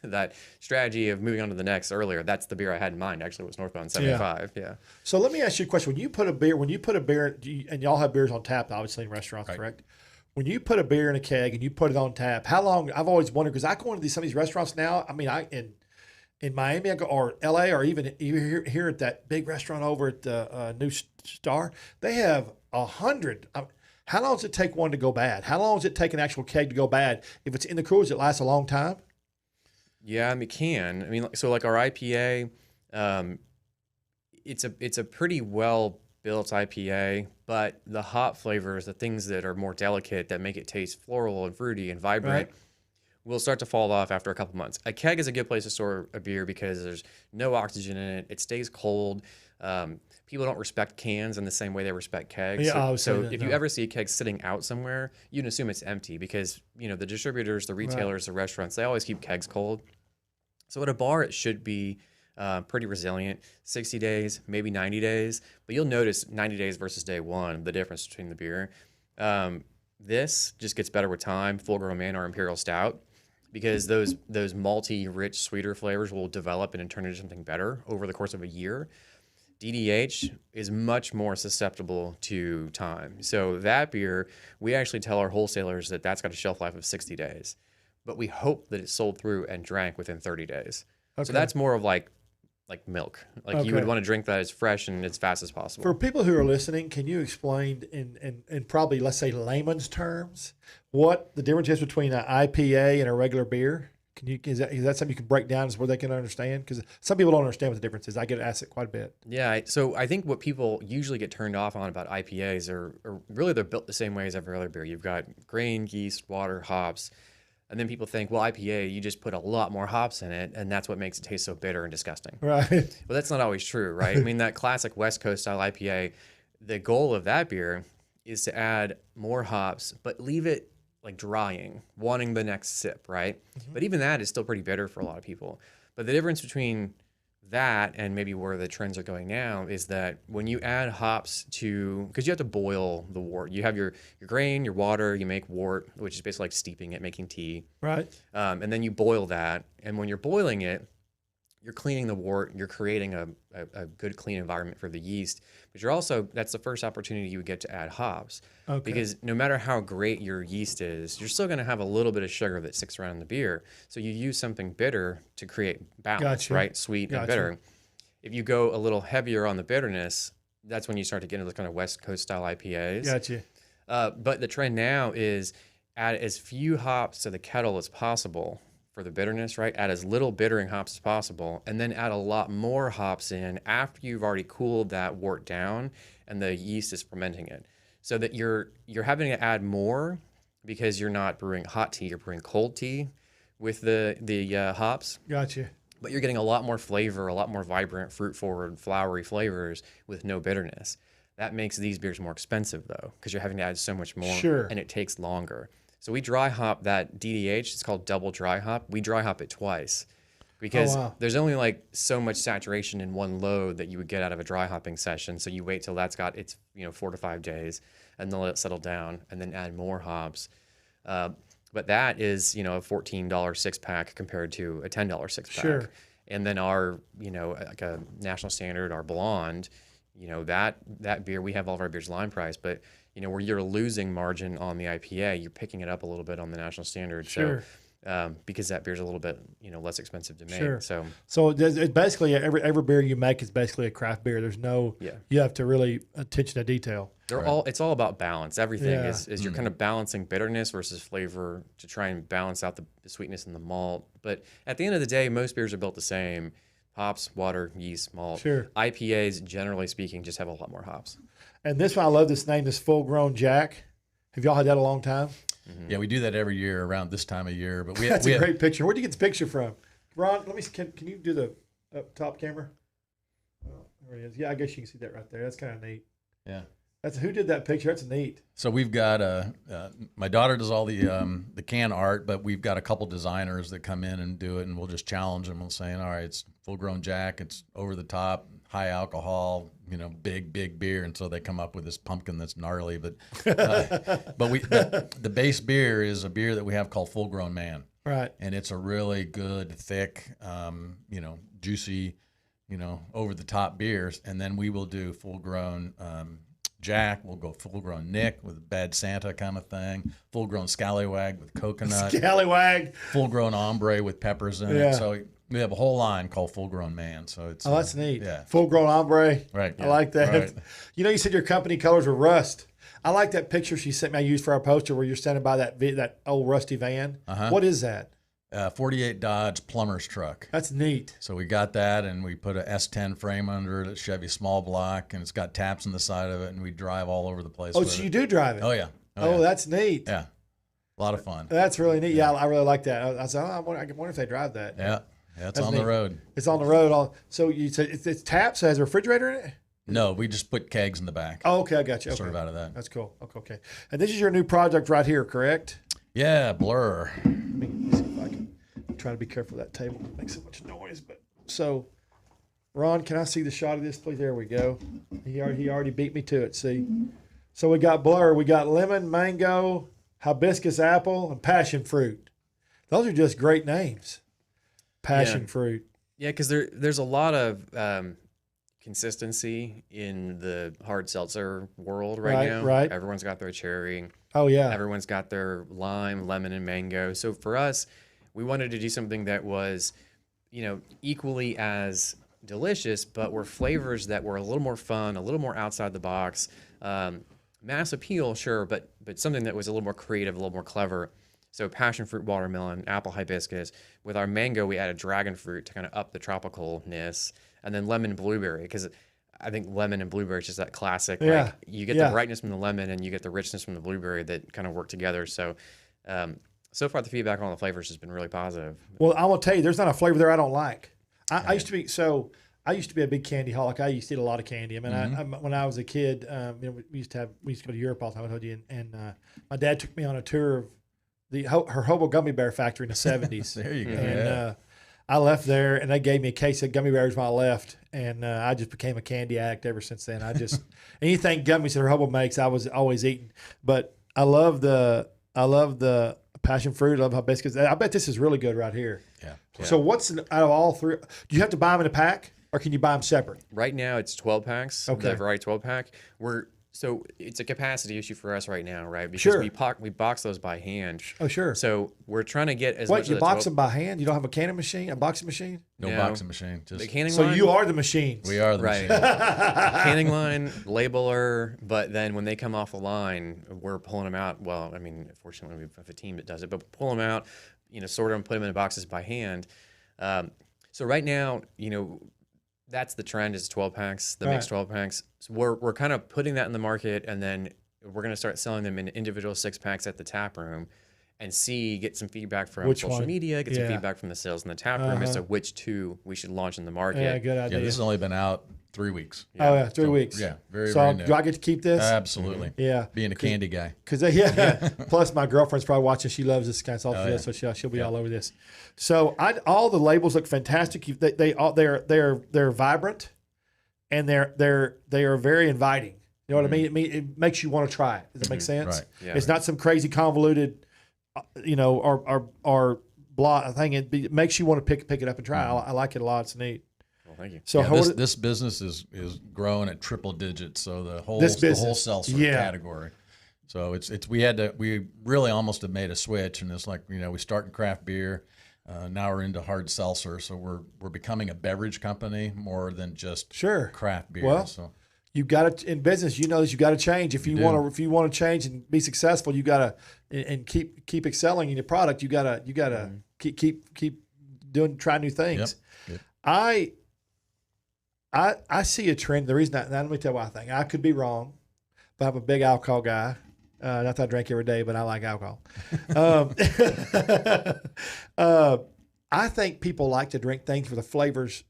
S3: that strategy of moving on to the next earlier, that's the beer I had in mind. Actually, was Northbound 75. Yeah.
S1: So let me ask you a question. When you put a beer, and y'all have beers on tap, obviously in restaurants, correct? When you put a beer in a keg and you put it on tap, how long? I've always wondered, because I go into some of these restaurants now. I mean, in Miami, I go, or LA, or even here at that big restaurant over at the New Star, they have 100. How long does it take one to go bad? How long does it take an actual keg to go bad? If it's in the coolers, it lasts a long time.
S3: Yeah, it can. I mean, so like our IPA, it's a pretty well built IPA, but the hop flavors, the things that are more delicate that make it taste floral and fruity and vibrant, will start to fall off after a couple months. A keg is a good place to store a beer because there's no oxygen in it. It stays cold. People don't respect cans in the same way they respect kegs.
S1: Yeah,
S3: so if you ever see a keg sitting out somewhere, you can assume it's empty because, you know, the distributors, the retailers, the restaurants, they always keep kegs cold. So at a bar, it should be pretty resilient, 60 days, maybe 90 days. But you'll notice 90 days versus day one, the difference between the beer. This just gets better with time, Full Grown Man or Imperial Stout, because those malty, rich, sweeter flavors will develop and turn into something better over the course of a year. DDH is much more susceptible to time. So that beer, we actually tell our wholesalers that that's got a shelf life of 60 days. But we hope that it's sold through and drank within 30 days. Okay. So that's more of like milk. Like you would want to drink that as fresh and as fast as possible.
S1: For people who are listening, can you explain in probably, let's say, layman's terms, what the difference is between an IPA and a regular beer? Is that something you can break down where they can understand? Because some people don't understand what the difference is. I get asked it quite a bit.
S3: Yeah, so I think what people usually get turned off on about IPAs are really they're built the same way as every other beer. You've got grain, yeast, water, hops. And then people think, well, IPA, you just put a lot more hops in it, and that's what makes it taste so bitter and disgusting.
S1: Right.
S3: Well, that's not always true, right? I mean, that classic West Coast style IPA, the goal of that beer is to add more hops, but leave it like drying, wanting the next sip, right? Mm-hmm. But even that is still pretty bitter for a lot of people. But the difference between that and maybe where the trends are going now is that when you add hops to, because you have to boil the wort. You have your grain, your water, you make wort, which is basically like steeping it, making tea.
S1: Right.
S3: And then you boil that. And when you're boiling it, you're cleaning the wort, you're creating a good, clean environment for the yeast. But you're also, that's the first opportunity you would get to add hops. Okay. Because no matter how great your yeast is, you're still going to have a little bit of sugar that sticks around in the beer. So you use something bitter to create balance, right? Sweet and bitter. If you go a little heavier on the bitterness, that's when you start to get into those kind of West Coast style IPAs.
S1: Gotcha.
S3: But the trend now is add as few hops to the kettle as possible for the bitterness, right? Add as little bittering hops as possible, and then add a lot more hops in after you've already cooled that wort down and the yeast is fermenting it. So that you're having to add more because you're not brewing hot tea, you're brewing cold tea with the hops.
S1: Gotcha.
S3: But you're getting a lot more flavor, a lot more vibrant, fruit-forward, flowery flavors with no bitterness. That makes these beers more expensive, though, because you're having to add so much more, and it takes longer. So we dry hop that DDH. It's called double dry hop. We dry hop it twice. because there's only like so much saturation in one load that you would get out of a dry hopping session. So you wait till that's got its 4 to 5 days, and then let it settle down, and then add more hops. But that is a $14 6-pack compared to a $10 6-pack.
S1: Sure.
S3: And then our like a national standard, our blonde, that beer, we have all of our beers line price, but where you're losing margin on the IPA, you're picking it up a little bit on the national standard.
S1: Sure.
S3: So because that beer's a little bit less expensive to make.
S1: Sure.
S3: So
S1: it's basically every beer you make is basically a craft beer. There's no you have to really attention to detail.
S3: It's all about balance. Everything is you're kind of balancing bitterness versus flavor to try and balance out the sweetness in the malt. But at the end of the day, most beers are built the same. Hops, water, yeast, malt.
S1: Sure.
S3: IPAs, generally speaking, just have a lot more hops.
S1: And this one, I love this name, this Full Grown Jack. Have y'all had that a long time?
S2: Mm-hmm. Yeah, we do that every year around this time of year. But
S1: That's a great picture. Where'd you get the picture from? Ron, let me. Can you do the up top camera? Oh, there it is. Yeah, I guess you can see that right there. That's kind of neat.
S2: Yeah.
S1: Who did that picture? That's neat.
S2: So we've got my daughter does all the can art, but we've got a couple designers that come in and do it, and we'll just challenge them. We'll say, all right, it's Full Grown Jack, it's over the top, high alcohol, big beer, and so they come up with this pumpkin that's gnarly. But the base beer is a beer that we have called Full Grown Man,
S1: right?
S2: And it's a really good, thick, juicy, over the top beers, and then we will do Full Grown. Jack, we'll go Full Grown Nick with Bad Santa kind of thing. Full Grown Scallywag with coconut.
S1: Scallywag.
S2: Full Grown Ombre with peppers in it. So we have a whole line called Full Grown Man. So it's
S1: that's neat.
S2: Yeah.
S1: Full Grown Ombre.
S2: Right.
S1: I like that.
S2: Right.
S1: You said your company colors were rust. I like that picture she sent me. I used for our poster where you're standing by that old rusty van. What is that?
S2: 48 Dodge plumber's truck.
S1: That's neat.
S2: So we got that, and we put a S10 frame under it, a Chevy small block, and it's got taps on the side of it, and we drive all over the place.
S1: Oh, so you do drive it?
S2: Oh, yeah.
S1: Oh,
S2: yeah.
S1: That's neat.
S2: Yeah. A lot of fun.
S1: That's really neat. Yeah, I really like that. I said, I wonder if they drive that.
S2: Yeah. It's on the road.
S1: It's on the road. So you said it's taps, so it has a refrigerator in it?
S2: No, we just put kegs in the back.
S1: Oh, okay. I got you. Okay.
S2: Sort of out of that.
S1: That's cool. Okay. And this is your new project right here, correct?
S2: Yeah, Blur.
S1: Let me see if I can try to be careful of that table. It makes so much noise. But so, Ron, can I see the shot of this, please? There we go. He already beat me to it. See. So we got Blur. We got lemon, mango, hibiscus apple, and passion fruit. Those are just great names. Passion fruit.
S3: Yeah, because there's a lot of consistency in the hard seltzer world right now.
S1: Right.
S3: Everyone's got their cherry.
S1: Oh, yeah.
S3: Everyone's got their lime, lemon, and mango. So for us, we wanted to do something that was, equally as delicious, but were flavors that were a little more fun, a little more outside the box. Mass appeal, sure, but something that was a little more creative, a little more clever. So passion fruit, watermelon, apple hibiscus. With our mango, we added dragon fruit to kind of up the tropicalness, and then lemon and blueberry, because I think lemon and blueberry is just that classic.
S1: Yeah.
S3: Like you get the brightness from the lemon and you get the richness from the blueberry that kind of work together. So, so far the feedback on the flavors has been really positive.
S1: Well, I will tell you, there's not a flavor there I don't like. I used to be a big candy holic. I used to eat a lot of candy. I mean, when I was a kid, we used to go to Europe all the time. I told you, and my dad took me on a tour of her Hobo gummy bear factory in the 70s.
S2: There you go.
S1: And I left there, and they gave me a case of gummy bears when I left, and I just became a candy addict ever since then. I just anything gummies that her Hobo makes, I was always eating. But I love the passion fruit. I love hibiscus. I bet this is really good right here.
S2: Yeah.
S1: So what's out of all three? Do you have to buy them in a pack, or can you buy them separate?
S3: Right now, it's 12 packs.
S1: Okay.
S3: The variety 12 pack. So it's a capacity issue for us right now, right? Because we box those by hand.
S1: Oh, sure.
S3: So we're trying to get as
S1: much.
S3: What,
S1: you box them by hand? You don't have a canning machine, a boxing machine?
S2: No boxing machine. Just
S3: the canning
S1: so
S3: line.
S1: You are the machines.
S2: We are the
S3: right.
S2: machine.
S3: Canning line, labeler, but then when they come off the line, we're pulling them out. Well, I mean, fortunately, we have a team that does it, but pull them out, sort them, put them in boxes by hand. So right now, that's the trend is 12 packs, the mixed 12 packs. So we're kind of putting that in the market, and then we're going to start selling them in individual 6 packs at the tap room and get some feedback from social media, get some feedback from the sales in the tap room as to which 2 we should launch in the market.
S1: Yeah, good idea.
S2: Yeah, this has only been out 3 weeks.
S1: Oh yeah, 3 weeks.
S2: Yeah, very
S1: So
S2: very new.
S1: do I get to keep this?
S2: Absolutely.
S1: Yeah.
S2: Being a candy guy.
S1: Because Plus, my girlfriend's probably watching. She loves this kind of stuff, so she'll be all over this. So all the labels look fantastic. They're vibrant, and they are very inviting. You know what I mean? It makes you want to try it. Does that make sense?
S2: Right.
S3: Yeah.
S1: It's not some crazy convoluted, or blah thing. It makes you want to pick it up and try. I like it a lot. It's neat.
S3: Well, thank you.
S1: So
S2: this business is growing at triple digits. So the whole seltzer category. So we really almost have made a switch, and it's like, we start in craft beer. Now we're into hard seltzer, so we're becoming a beverage company more than just craft beer.
S1: Well,
S2: so
S1: you got to, in business, you got to change if you want to change and be successful. You got to and keep excelling in your product. You got to keep try new things.
S2: Yep.
S1: I see a trend. The reason now let me tell you what I think. I could be wrong, but I'm a big alcohol guy. Not that I drink every day, but I like alcohol. I think people like to drink things where the flavors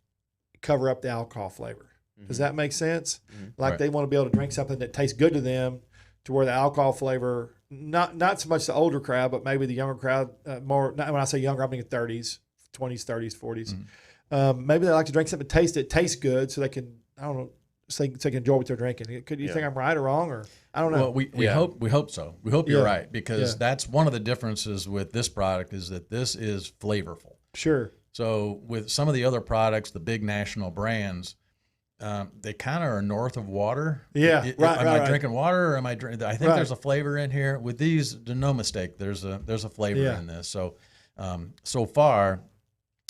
S1: cover up the alcohol flavor. Does that make sense? Like they want to be able to drink something that tastes good to them, to where the alcohol flavor, not so much the older crowd, but maybe the younger crowd, more. When I say younger, I mean 30s, 20s, 30s, 40s. Maybe they like to drink something that tastes good, so they can, I don't know, so they can enjoy what they're drinking. Could you think I'm right or wrong, or I don't know?
S2: Well, we hope so. We hope you're right, because that's one of the differences with this product is that this is flavorful.
S1: Sure.
S2: So with some of the other products, the big national brands, they kind of are north of water.
S1: Yeah,
S2: Am I drinking water, or am I drinking? I think there's a flavor in here. With these, no mistake, there's a flavor in this. So so far,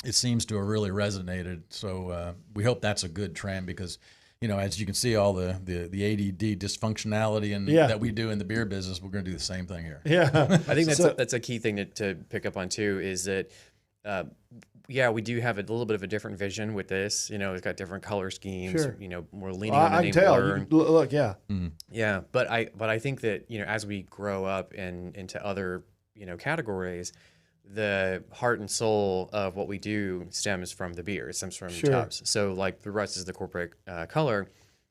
S2: it seems to have really resonated. So we hope that's a good trend, because as you can see, all the ADD dysfunctionality that we do in the beer business, we're going to do the same thing here.
S1: Yeah,
S3: I think that's a key thing to pick up on too, is that we do have a little bit of a different vision with this. It's got different color schemes.
S1: Sure.
S3: More leaning on the
S1: I
S3: name
S1: can tell.
S3: Brewer.
S1: Look, yeah.
S3: Yeah, but I think that as we grow up and into other categories, the heart and soul of what we do stems from the beer. It stems from Tupps. So like the rest is the corporate color.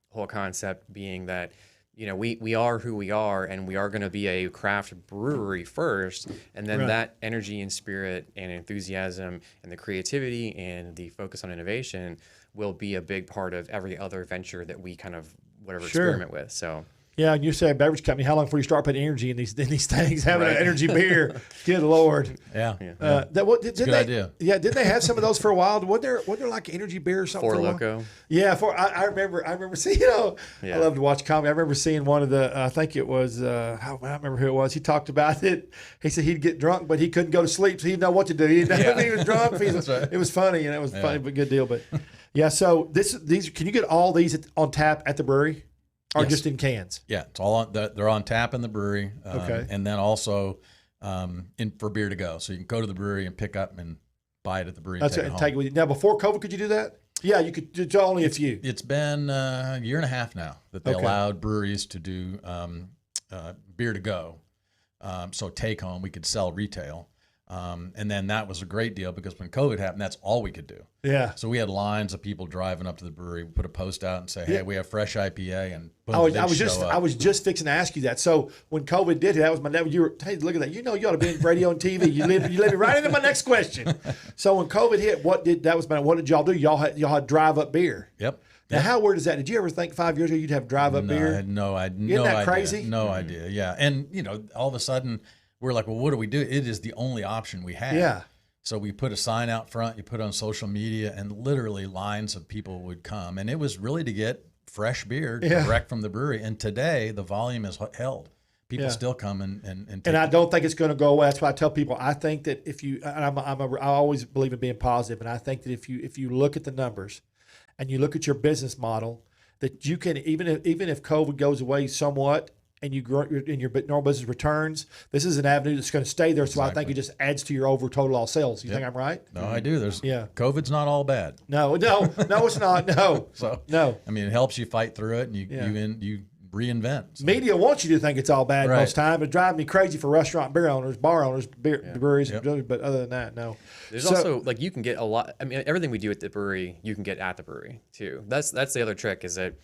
S3: Whole concept being that we are who we are, and we are going to be a craft brewery first, and then that energy and spirit and enthusiasm and the creativity and the focus on innovation will be a big part of every other venture that we kind of experiment with. So.
S1: Yeah, and you say a beverage company. How long before you start putting energy in these things? Having an energy beer, good Lord.
S2: Yeah.
S1: Did
S2: good idea.
S1: Yeah, didn't they have some of those for a while? Wasn't there like energy beer or something?
S3: Four Loko.
S1: Yeah, I remember seeing. I love to watch comedy. I remember seeing one of the. I think it was. I don't remember who it was. He talked about it. He said he'd get drunk, but he couldn't go to sleep, so he didn't know what to do. He didn't know if he was drunk. It was funny, and it was funny, but good deal. But yeah, so these can you get all these on tap at the brewery? Or just in cans?
S2: Yeah, it's all they're on tap in the brewery. And then also for beer to go. So you can go to the brewery and pick up and buy it at the brewery.
S1: That's it. Take it with you. Now, before COVID, could you do that? Yeah, you could. It's only a few.
S2: It's been a year and a half now that they allowed breweries to do beer to go. So take home, we could sell retail. And then that was a great deal, because when COVID happened, that's all we could do.
S1: Yeah.
S2: So we had lines of people driving up to the brewery. We put a post out and say, "Hey, we have fresh IPA," and boom,
S1: I was just fixing to ask you that. So when COVID did, that was my dad. Hey, look at that. You ought to be in radio and TV. You led me right into my next question. So when COVID hit, what did y'all do? Y'all had drive up beer.
S2: Yep.
S1: Now, how weird is that? Did you ever think 5 years ago you'd have drive up beer?
S2: I had no idea.
S1: Isn't that crazy?
S2: No idea. Yeah. And all of a sudden, we're like, well, what do we do? It is the only option we have.
S1: Yeah.
S2: So we put a sign out front, you put it on social media, and literally lines of people would come. And it was really to get fresh beer direct from the brewery. And today, the volume is held. People still come and
S1: I don't think it's going to go away. That's why I tell people, I think that if you, and I always believe in being positive, and I think that if you look at the numbers and you look at your business model, that you can, even if COVID goes away somewhat, and you grow in your normal business returns, this is an avenue that's going to stay there. So I think it just adds to your over total all sales. You think I'm right?
S2: No, I do. COVID's not all bad.
S1: No, it's not. No.
S2: So
S1: no.
S2: I mean, it helps you fight through it, and you reinvent. So.
S1: Media wants you to think it's all bad most time. It drives me crazy for restaurant, beer owners, bar owners, breweries, but other than that, no.
S3: There's also like you can get a lot. I mean, everything we do at the brewery, you can get at the brewery too. That's the other trick is that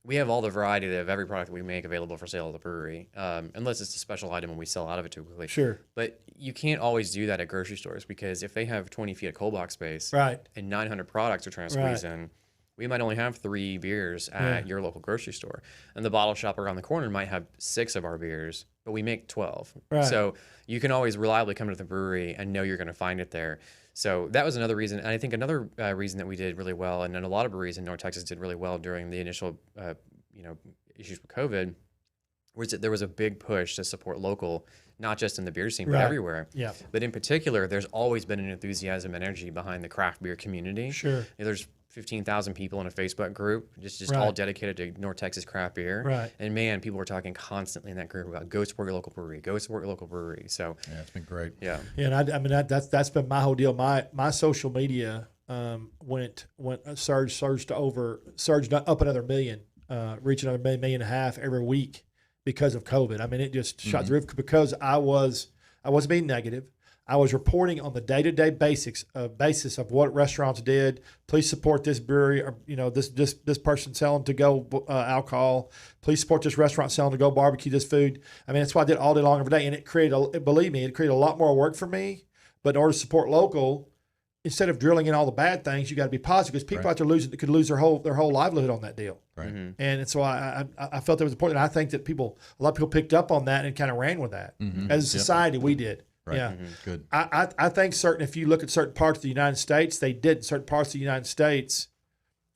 S3: we have all the variety of every product that we make available for sale at the brewery, unless it's a special item and we sell out of it too quickly.
S1: Sure.
S3: But you can't always do that at grocery stores because if they have 20 feet of cold box space and 900 products are trying to squeeze in, we might only have 3 beers at your local grocery store. And the bottle shop around the corner might have 6 of our beers, but we make 12. So you can always reliably come to the brewery and know you're going to find it there. So that was another reason. And I think another reason that we did really well, and then a lot of breweries in North Texas did really well during the initial issues with COVID, was that there was a big push to support local, not just in the beer scene, but everywhere.
S1: Yeah.
S3: But in particular, there's always been an enthusiasm and energy behind the craft beer community.
S1: Sure.
S3: There's 15,000 people in a Facebook group, just all dedicated to North Texas craft beer.
S1: Right.
S3: And man, people were talking constantly in that group about go support your local brewery, go support your local brewery. So
S2: yeah, it's been great.
S3: Yeah.
S1: Yeah, and I mean that's been my whole deal. My social media surged up another million, reached another million and a half every week because of COVID. I mean, it just shot the roof because I wasn't being negative. I was reporting on the day-to-day basis of what restaurants did. Please support this brewery, or this person selling to-go alcohol. Please support this restaurant selling to-go barbecue this food. I mean, that's what I did all day long every day, and it created a lot more work for me. But in order to support local, instead of drilling in all the bad things, you got to be positive because people out there could lose their whole livelihood on that deal.
S2: Right.
S1: And so I felt it was important. And I think that a lot of people picked up on that and kind of ran with that. As a society, we did.
S2: Right.
S1: Yeah.
S2: Good.
S1: I think if you look at certain parts of the United States, certain parts of the United States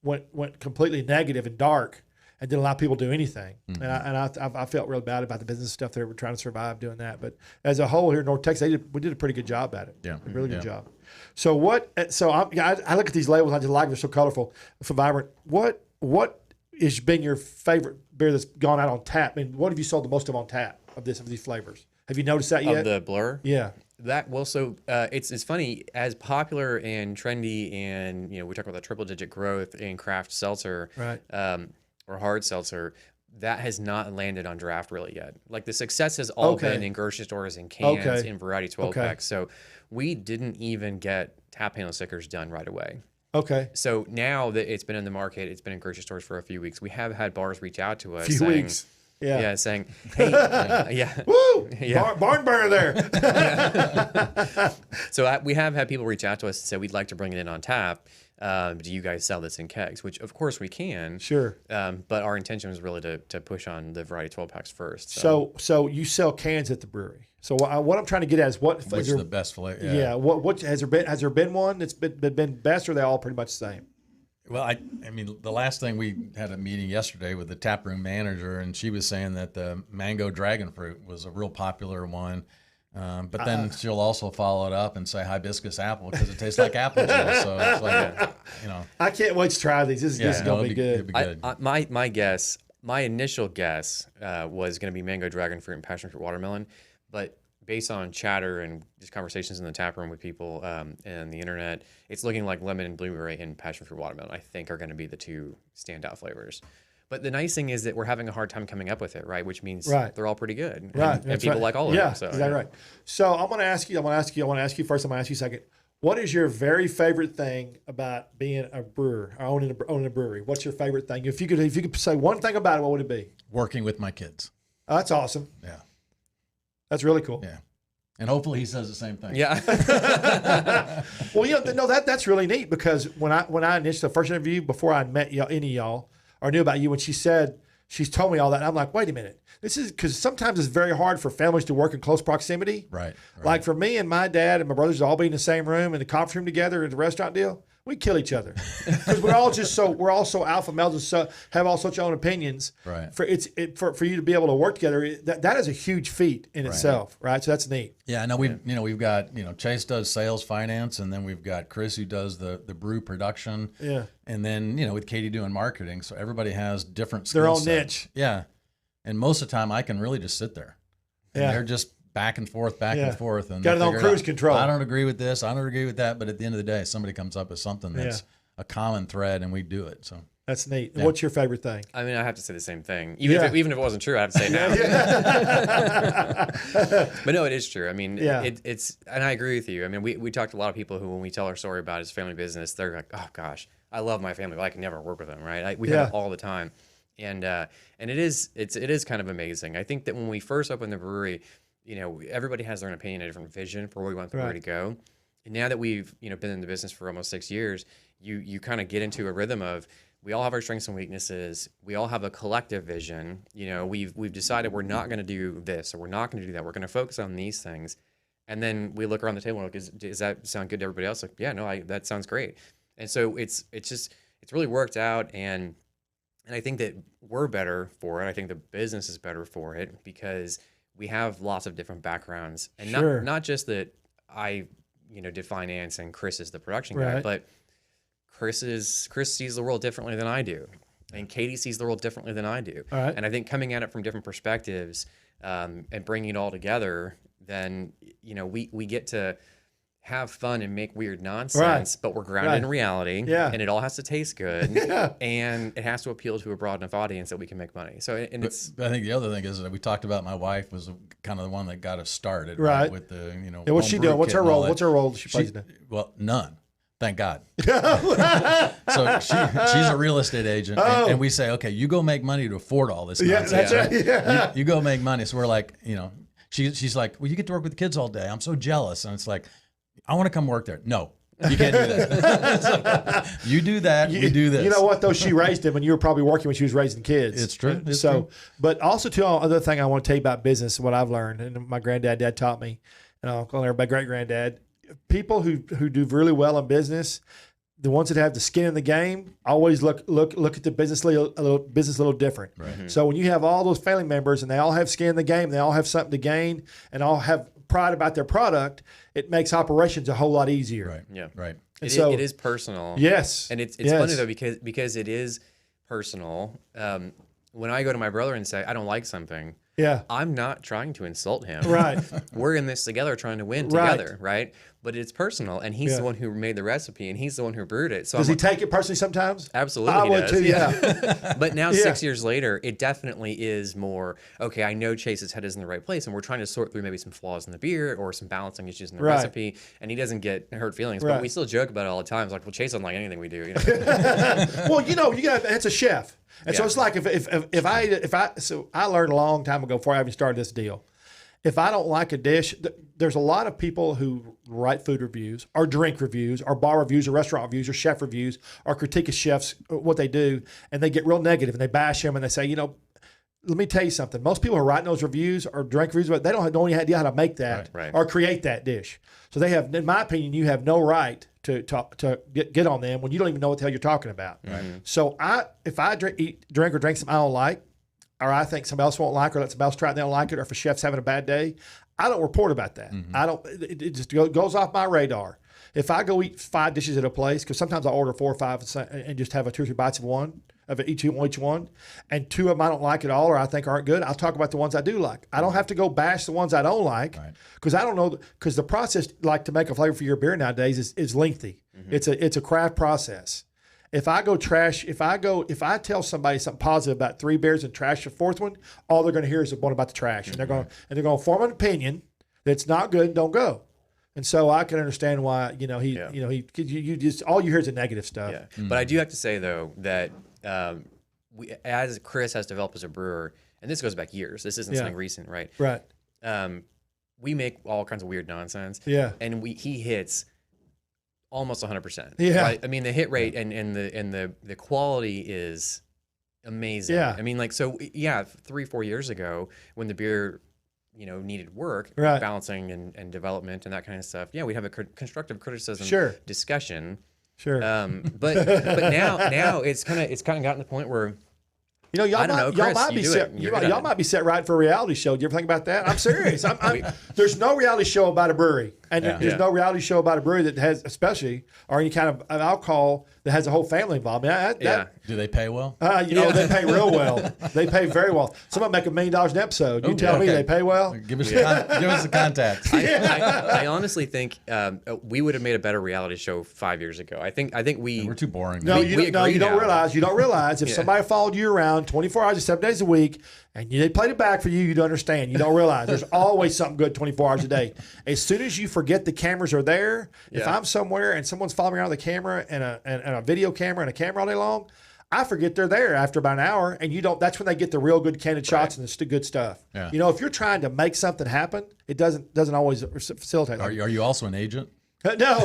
S1: went completely negative and dark and didn't allow people to do anything. And I felt real bad about the business stuff they were trying to survive doing that. But as a whole here in North Texas, we did a pretty good job at it.
S2: Yeah.
S1: A really good job. So I look at these labels, I just like them. They're so colorful, so vibrant. What has been your favorite beer that's gone out on tap? I mean, what have you sold the most of on tap of these flavors? Have you noticed that yet?
S3: Of the Blur?
S1: Yeah.
S3: It's funny, as popular and trendy, and we talk about the triple-digit growth in craft seltzer, or hard seltzer. That has not landed on draft really yet. Like the success has all been in grocery stores and cans in variety 12 packs. So we didn't even get tap handle stickers done right away.
S1: Okay.
S3: So now that it's been in the market, it's been in grocery stores for a few weeks. We have had bars reach out to us.
S1: Few weeks. Yeah,
S3: saying, hey,
S1: woo, barn burner there.
S3: So we have had people reach out to us and say, we'd like to bring it in on tap. Do you guys sell this in kegs? Which, of course, we can.
S1: Sure.
S3: But our intention was really to push on the variety 12 packs first.
S1: So you sell cans at the brewery. So what I'm trying to get at is
S2: which is the best flavor?
S1: Yeah. What has there been one that's been best, or are they all pretty much the same?
S2: Well, I mean, the last thing, we had a meeting yesterday with the taproom manager, and she was saying that the mango dragon fruit was a real popular one. But then she'll also follow it up and say hibiscus apple because it tastes like apple juice. So it's like,
S1: I can't wait to try these. This is going to be good.
S2: It'll be good.
S3: My initial guess was going to be mango dragon fruit and passion fruit watermelon, but based on chatter and just conversations in the tap room with people and the internet, it's looking like lemon and blueberry and passion fruit watermelon, I think, are going to be the two standout flavors. But the nice thing is that we're having a hard time coming up with it, right? Which means they're all pretty good.
S1: Right.
S3: And people like all of them. So,
S1: exactly right. So I'm going to ask you first, I'm going to ask you second. What is your very favorite thing about being a brewer or owning a brewery? What's your favorite thing? If you could say one thing about it, what would it be?
S2: Working with my kids.
S1: Oh, that's awesome.
S2: Yeah.
S1: That's really cool.
S2: Yeah. And hopefully he says the same thing.
S3: Yeah.
S1: Well, that's really neat because when I initially, the first interview before I met any of y'all or knew about you, when she's told me all that, I'm like, wait a minute. This is because sometimes it's very hard for families to work in close proximity.
S2: Right.
S1: Like for me and my dad and my brothers to all be in the same room in the conference room together at the restaurant deal, we kill each other because we're all so alpha males and so have all such own opinions.
S2: Right.
S1: For you to be able to work together, that is a huge feat in itself, right? So that's neat.
S2: Yeah, no, we've got Chase does sales, finance, and then we've got Chris who does the brew production.
S1: Yeah.
S2: And then with Katie doing marketing, so everybody has different
S1: their own
S2: sets.
S1: niche.
S2: Yeah. And most of the time I can really just sit there. And they're just back and forth, and
S1: got it on cruise control.
S2: I don't agree with this, I don't agree with that, but at the end of the day, somebody comes up with something that's a common thread, and we do it. So
S1: That's neat. Yeah. What's your favorite thing?
S3: I mean, I have to say the same thing. Even if it wasn't true, I have to say it now. But no, it is true. I mean, it's, and I agree with you. I mean, we talked to a lot of people who, when we tell our story about his family business, they're like, oh gosh, I love my family, but I can never work with them, right? We have it all the time. And it is kind of amazing. I think that when we first opened the brewery, everybody has their own opinion, a different vision for where we want the brewery to go. And now that we've, been in the business for almost 6 years, you kind of get into a rhythm of, we all have our strengths and weaknesses. We all have a collective vision. We've decided we're not going to do this, or we're not going to do that. We're going to focus on these things. And then we look around the table and look, does that sound good to everybody else? Like, yeah, no, that sounds great. And so it's really worked out. And I think that we're better for it. I think the business is better for it because we have lots of different backgrounds. And not just that I, did finance and Chris is the production guy, but Chris sees the world differently than I do, and Katie sees the world differently than I do. And I think coming at it from different perspectives and bringing it all together, then we get to have fun and make weird nonsense, but we're grounded in reality, and it all has to taste good, and it has to appeal to a broad enough audience that we can make money. So, and it's.
S2: I think the other thing is that we talked about my wife was kind of the one that got us started, with the
S1: what's she doing? What's her role? What's her role? She plays in it?
S2: Well, none. Thank God. So she's a real estate agent, and we say, okay, you go make money to afford all this nonsense.
S1: That's right.
S2: You go make money. So we're like, she's like, well, you get to work with the kids all day. I'm so jealous. And it's like, I want to come work there. No, you can't do that. So, you do that, we do this.
S1: You know what, though? She raised him, and you were probably working when she was raising kids.
S2: It's true. It's
S1: true.
S2: But
S1: also, too, another thing I want to tell you about business, what I've learned, and my dad taught me, and I'll call everybody great-granddad, people who do really well in business, the ones that have the skin in the game, always look at the business a little different.
S2: Right.
S1: So when you have all those family members and they all have skin in the game, they all have something to gain, and all have pride about their product, it makes operations a whole lot easier.
S2: Right.
S3: Yeah.
S2: Right.
S3: It is personal.
S1: Yes.
S3: And it's funny though because it is personal. When I go to my brother and say I don't like something, I'm not trying to insult him.
S1: Right.
S3: We're in this together, trying to win together, right? But it's personal, and he's the one who made the recipe, and he's the one who brewed it. So
S1: does he take it personally sometimes?
S3: Absolutely,
S1: I
S3: he
S1: would
S3: does.
S1: too. Yeah.
S3: But now 6 years later, it definitely is more okay. I know Chase's head is in the right place, and we're trying to sort through maybe some flaws in the beer or some balancing issues in the recipe, and he doesn't get hurt feelings. But we still joke about it all the time. It's like, well, Chase doesn't like anything we do.
S1: Well, you got it's a chef. And so it's like so I learned a long time ago before I even started this deal. If I don't like a dish, there's a lot of people who write food reviews or drink reviews or bar reviews or restaurant reviews or chef reviews or critique a chef's what they do, and they get real negative and they bash them and they say, let me tell you something. Most people who are writing those reviews or drink reviews, but they don't have any idea how to make that or create that dish. So they have, in my opinion, you have no right to get on them when you don't even know what the hell you're talking about.
S2: Right.
S1: So if I drink or drink something I don't like, or I think somebody else won't like, or let somebody else try it and they don't like it, or if a chef's having a bad day, I don't report about that. I don't. It just goes off my radar. If I go eat 5 dishes at a place, because sometimes I order 4 or 5 and just have 2 or 3 bites of each one, and 2 of them I don't like at all or I think aren't good, I'll talk about the ones I do like. I don't have to go bash the ones I don't like because I don't know, because the process, like to make a flavor for your beer nowadays is lengthy. It's a craft process. If I tell somebody something positive about 3 beers and trash the 4th one, all they're going to hear is one about the trash, and they're going to form an opinion that's not good and don't go. And so I can understand why you just all you hear is the negative stuff.
S3: Yeah. But I do have to say though that as Chris has developed as a brewer, and this goes back years. This isn't something recent, right?
S1: Right.
S3: We make all kinds of weird nonsense.
S1: Yeah.
S3: And he hits almost 100%.
S1: Yeah.
S3: Right? I mean, the hit rate and the quality is amazing.
S1: Yeah.
S3: I mean, 3-4 years ago when the beer, needed work, balancing and development and that kind of stuff. Yeah, we'd have a constructive criticism discussion.
S1: Sure.
S3: But now it's kind of gotten to the point where
S1: y'all might be set right for a reality show. Do you ever think about that? I'm serious. There's no reality show about a brewery. And there's no reality show about a brewery that has, especially, or any kind of alcohol that has a whole family involved. I mean,
S2: Do they pay well?
S1: They pay real well. They pay very well. Some of them make $1 million an episode. You tell me they pay well?
S2: Give us the contacts.
S3: I honestly think we would have made a better reality show 5 years ago. I think
S2: we're too boring.
S1: No, you don't realize if somebody followed you around 24 hours, 7 days a week, and they played it back for you, you'd understand. You don't realize there's always something good 24 hours a day. As soon as you forget the cameras are there, if I'm somewhere and someone's following me around with a camera and a video camera and a camera all day long, I forget they're there after about an hour, and you don't. That's when they get the real good candid shots and the good stuff.
S2: Yeah.
S1: If you're trying to make something happen, it doesn't always facilitate.
S2: Are you also an agent?
S1: No.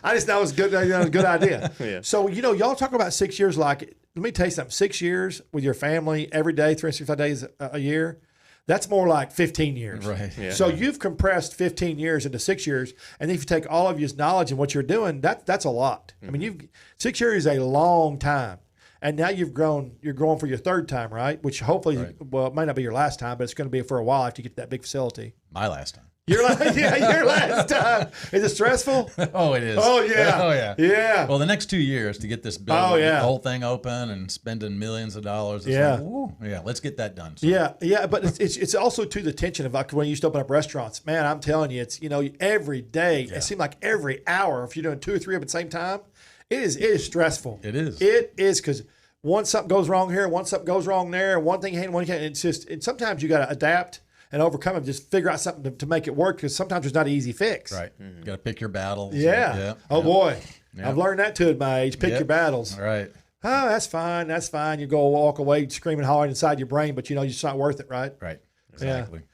S1: I just know it's good. A good idea.
S3: Yeah.
S1: So y'all talk about 6 years. Like, let me tell you something. 6 years with your family every day, 365 days a year. That's more like 15 years.
S2: Right.
S3: Yeah.
S1: So you've compressed 15 years into 6 years, and if you take all of your knowledge and what you're doing, that's a lot. I mean, 6 years is a long time. And now you're growing for your third time, right? Which hopefully, it might not be your last time, but it's going to be for a while after you get to that big facility.
S2: My last time.
S1: Your last time. Is it stressful?
S2: Oh, it is.
S1: Oh, yeah.
S2: Oh, yeah.
S1: Yeah.
S2: Well, the next 2 years to get this building, get the whole thing open and spending millions of dollars. It's like, let's get that done. So.
S1: Yeah. But it's also to the tension of like when you used to open up restaurants. Man, I'm telling you, it's every day. It seems like every hour. If you're doing 2 or 3 at the same time, it is stressful.
S2: It is.
S1: It is because once something goes wrong here, once something goes wrong there, one thing can't. It's just sometimes you got to adapt and overcome it. Just figure out something to make it work because sometimes there's not an easy fix.
S2: Right. You got to pick your battles.
S1: Yeah. Boy. Yeah. I've learned that too at my age. Pick your battles.
S2: All right.
S1: Oh, that's fine. That's fine. You go walk away screaming, hollering inside your brain, but it's not worth it, right?
S2: Right. Exactly.
S1: Yeah.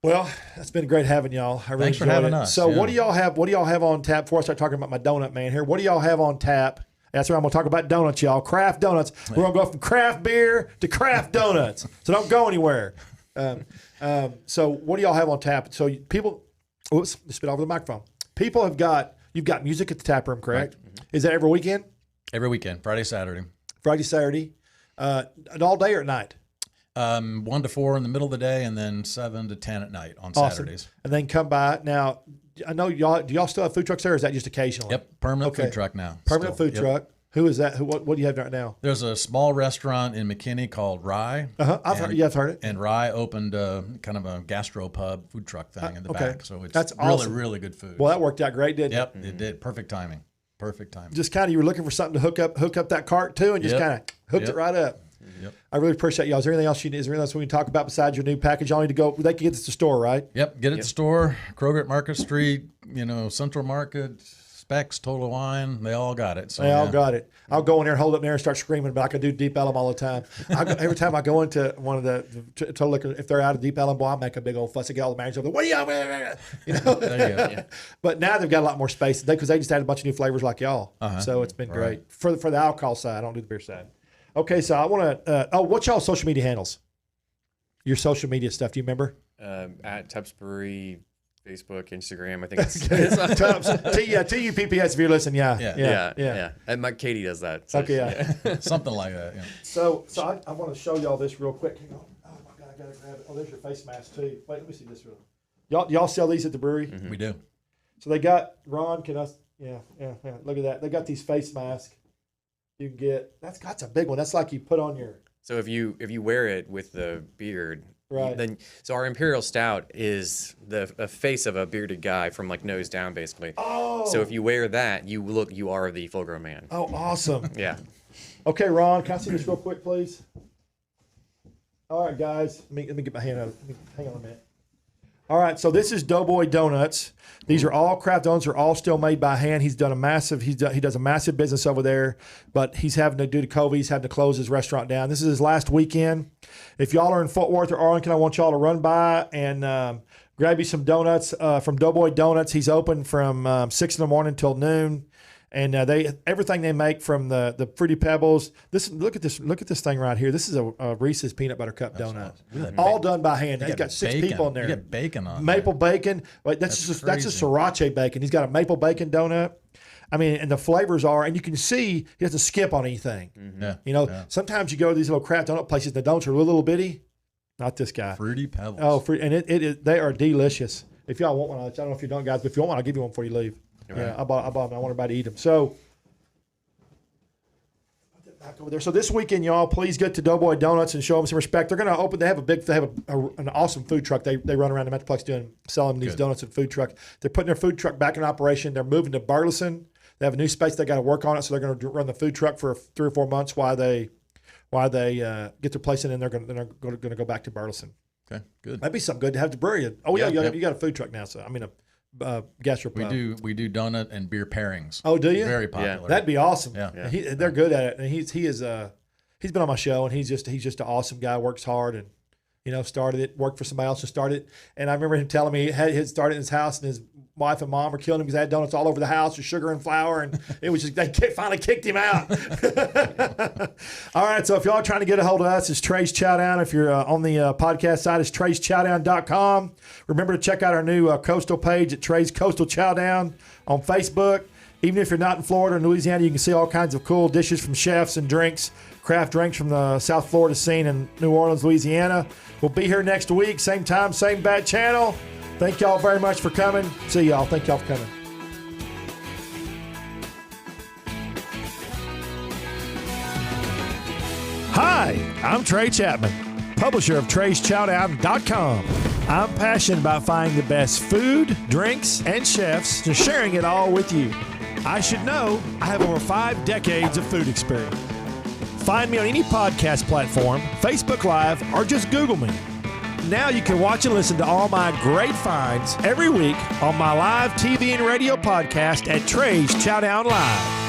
S1: Well, it's been great having y'all. I really
S2: Thanks for having us.
S1: So what do y'all have? What do y'all have on tap before I start talking about my donut man here? What do y'all have on tap? That's right. I'm going to talk about donuts, y'all. Craft donuts. We're going to go from craft beer to craft donuts. So don't go anywhere. So what do y'all have on tap? So people, spit over the microphone. You've got music at the tap room, correct? Right. Is that every weekend?
S2: Every weekend, Friday, Saturday.
S1: Friday, Saturday. All day or at night?
S2: 1 to 4 in the middle of the day, and then 7 to 10 at night on Saturdays.
S1: And then come by. Now, I know y'all. Do y'all still have food trucks there, or is that just occasionally?
S2: Yep, permanent food truck now.
S1: Permanent food truck. Who is that? What do you have right now?
S2: There's a small restaurant in McKinney called Rye.
S1: I've heard it.
S2: And Rye opened kind of a gastropub food truck thing in the back. So it's really,
S1: awesome.
S2: Really good food.
S1: Well, that worked out great, didn't it?
S2: Yep, it did. Perfect timing. Just
S1: kind of you were looking for something to hook up that cart to, and just kind of hooked it right up.
S2: Yep.
S1: I really appreciate y'all. Is there anything else is there anything else we can talk about besides your new package? Y'all need to go. They can get this to the store, right?
S2: Yep. Get it to the store. Kroger at Market Street. Central Market. Specs, Total Wine, they all got it. So
S1: they all got it. I'll go in there, hold up there, and start screaming. But I can do Deep Ellum all the time. Every time I go into one of the Total Liquor, if they're out of Deep Ellum, boy, I make a big old fuss. I get all the managers over there. What are you? There you go. Yeah. But now they've got a lot more space because they just added a bunch of new flavors like y'all. So it's been great for the alcohol side. I don't do the beer side. Okay, so I want to. What's y'all's social media handles? Your social media stuff. Do you remember?
S3: At Tupps Brewery. Facebook, Instagram, I think it's
S1: TUPPS if you're listening, yeah.
S3: And Katie does that.
S1: So okay,
S2: something like that. Yeah.
S1: So I want to show y'all this real quick. Hang on. Oh my God, I gotta grab it. Oh, there's your face mask too. Wait, let me see this real. Y'all sell these at the brewery?
S2: Mm-hmm. We do.
S1: So they got Ron. Yeah. Look at that. They got these face masks. You can get. That's a big one. That's like you put on your.
S3: So if you wear it with the beard.
S1: Right.
S3: So our Imperial Stout is the face of a bearded guy from like nose down, basically.
S1: Oh.
S3: So if you wear that, you are the full-grown man.
S1: Oh, awesome.
S3: Yeah.
S1: Okay, Ron, can I see this real quick, please? All right, guys. Let me get my hand out. Hang on a minute. All right, so this is Doughboy Donuts. These are all craft donuts. Are all still made by hand. He does a massive business over there, but he's having to, due to COVID, he's having to close his restaurant down. This is his last weekend. If y'all are in Fort Worth or Arlington, I want y'all to run by and grab you some donuts from Doughboy Donuts. He's open from 6 in the morning till noon. And everything they make from the Fruity Pebbles. Look at this thing right here. This is a Reese's peanut butter cup donut, all done by hand. He's got 6 people in there.
S2: You got bacon on
S1: maple bacon. Wait, that's just sriracha bacon. He's got a maple bacon donut. I mean, and the flavors are, and you can see he doesn't skip on anything.
S2: Mm-hmm.
S1: Sometimes you go to these little craft donut places. The donuts are little bitty. Not this guy.
S2: Fruity Pebbles.
S1: Oh, and they are delicious. If y'all want one, I don't know if you don't, guys, but if you want one, I'll give you one before you leave. Right. Yeah, I bought them. I want everybody to eat them. So, back over there. So this weekend, y'all, please get to Doughboy Donuts and show them some respect. They're going to open. They have an awesome food truck. They run around the Metroplex selling these donuts and food truck. They're putting their food truck back in operation. They're moving to Burleson. They have a new space. They got to work on it, so they're going to run the food truck for 3 or 4 months while they get their place in, and they're going to go back to Burleson.
S2: Okay, good.
S1: That'd be something good to have to brewery. Oh yeah, you got a food truck now. So I mean a gastropub.
S2: We do donut and beer pairings.
S1: Oh, do you?
S2: Very popular.
S3: Yeah.
S1: That'd be awesome.
S2: Yeah.
S1: They're good at it, and he's been on my show, and he's just an awesome guy. Works hard, and started it. Worked for somebody else to start it. And I remember him telling me he had started in his house, and his wife and mom were killing him because they had donuts all over the house with sugar and flour, and it was just they finally kicked him out. All right, so if y'all are trying to get a hold of us, it's Trey's Chowdown. If you're on the podcast side, it's Trey'sChowdown.com. Remember to check out our new coastal page at Trey's Coastal Chowdown on Facebook. Even if you're not in Florida or Louisiana, you can see all kinds of cool dishes from chefs and drinks, craft drinks from the South Florida scene in New Orleans, Louisiana. We'll be here next week, same time, same bad channel. Thank y'all very much for coming. See y'all. Thank y'all for coming. Hi, I'm Trey Chapman, publisher of Trey'sChowdown.com. I'm passionate about finding the best food, drinks, and chefs and sharing it all with you. I should know I have over 5 decades of food experience. Find me on any podcast platform, Facebook Live, or just Google me. Now you can watch and listen to all my great finds every week on my live TV and radio podcast at Trey's Chowdown Live.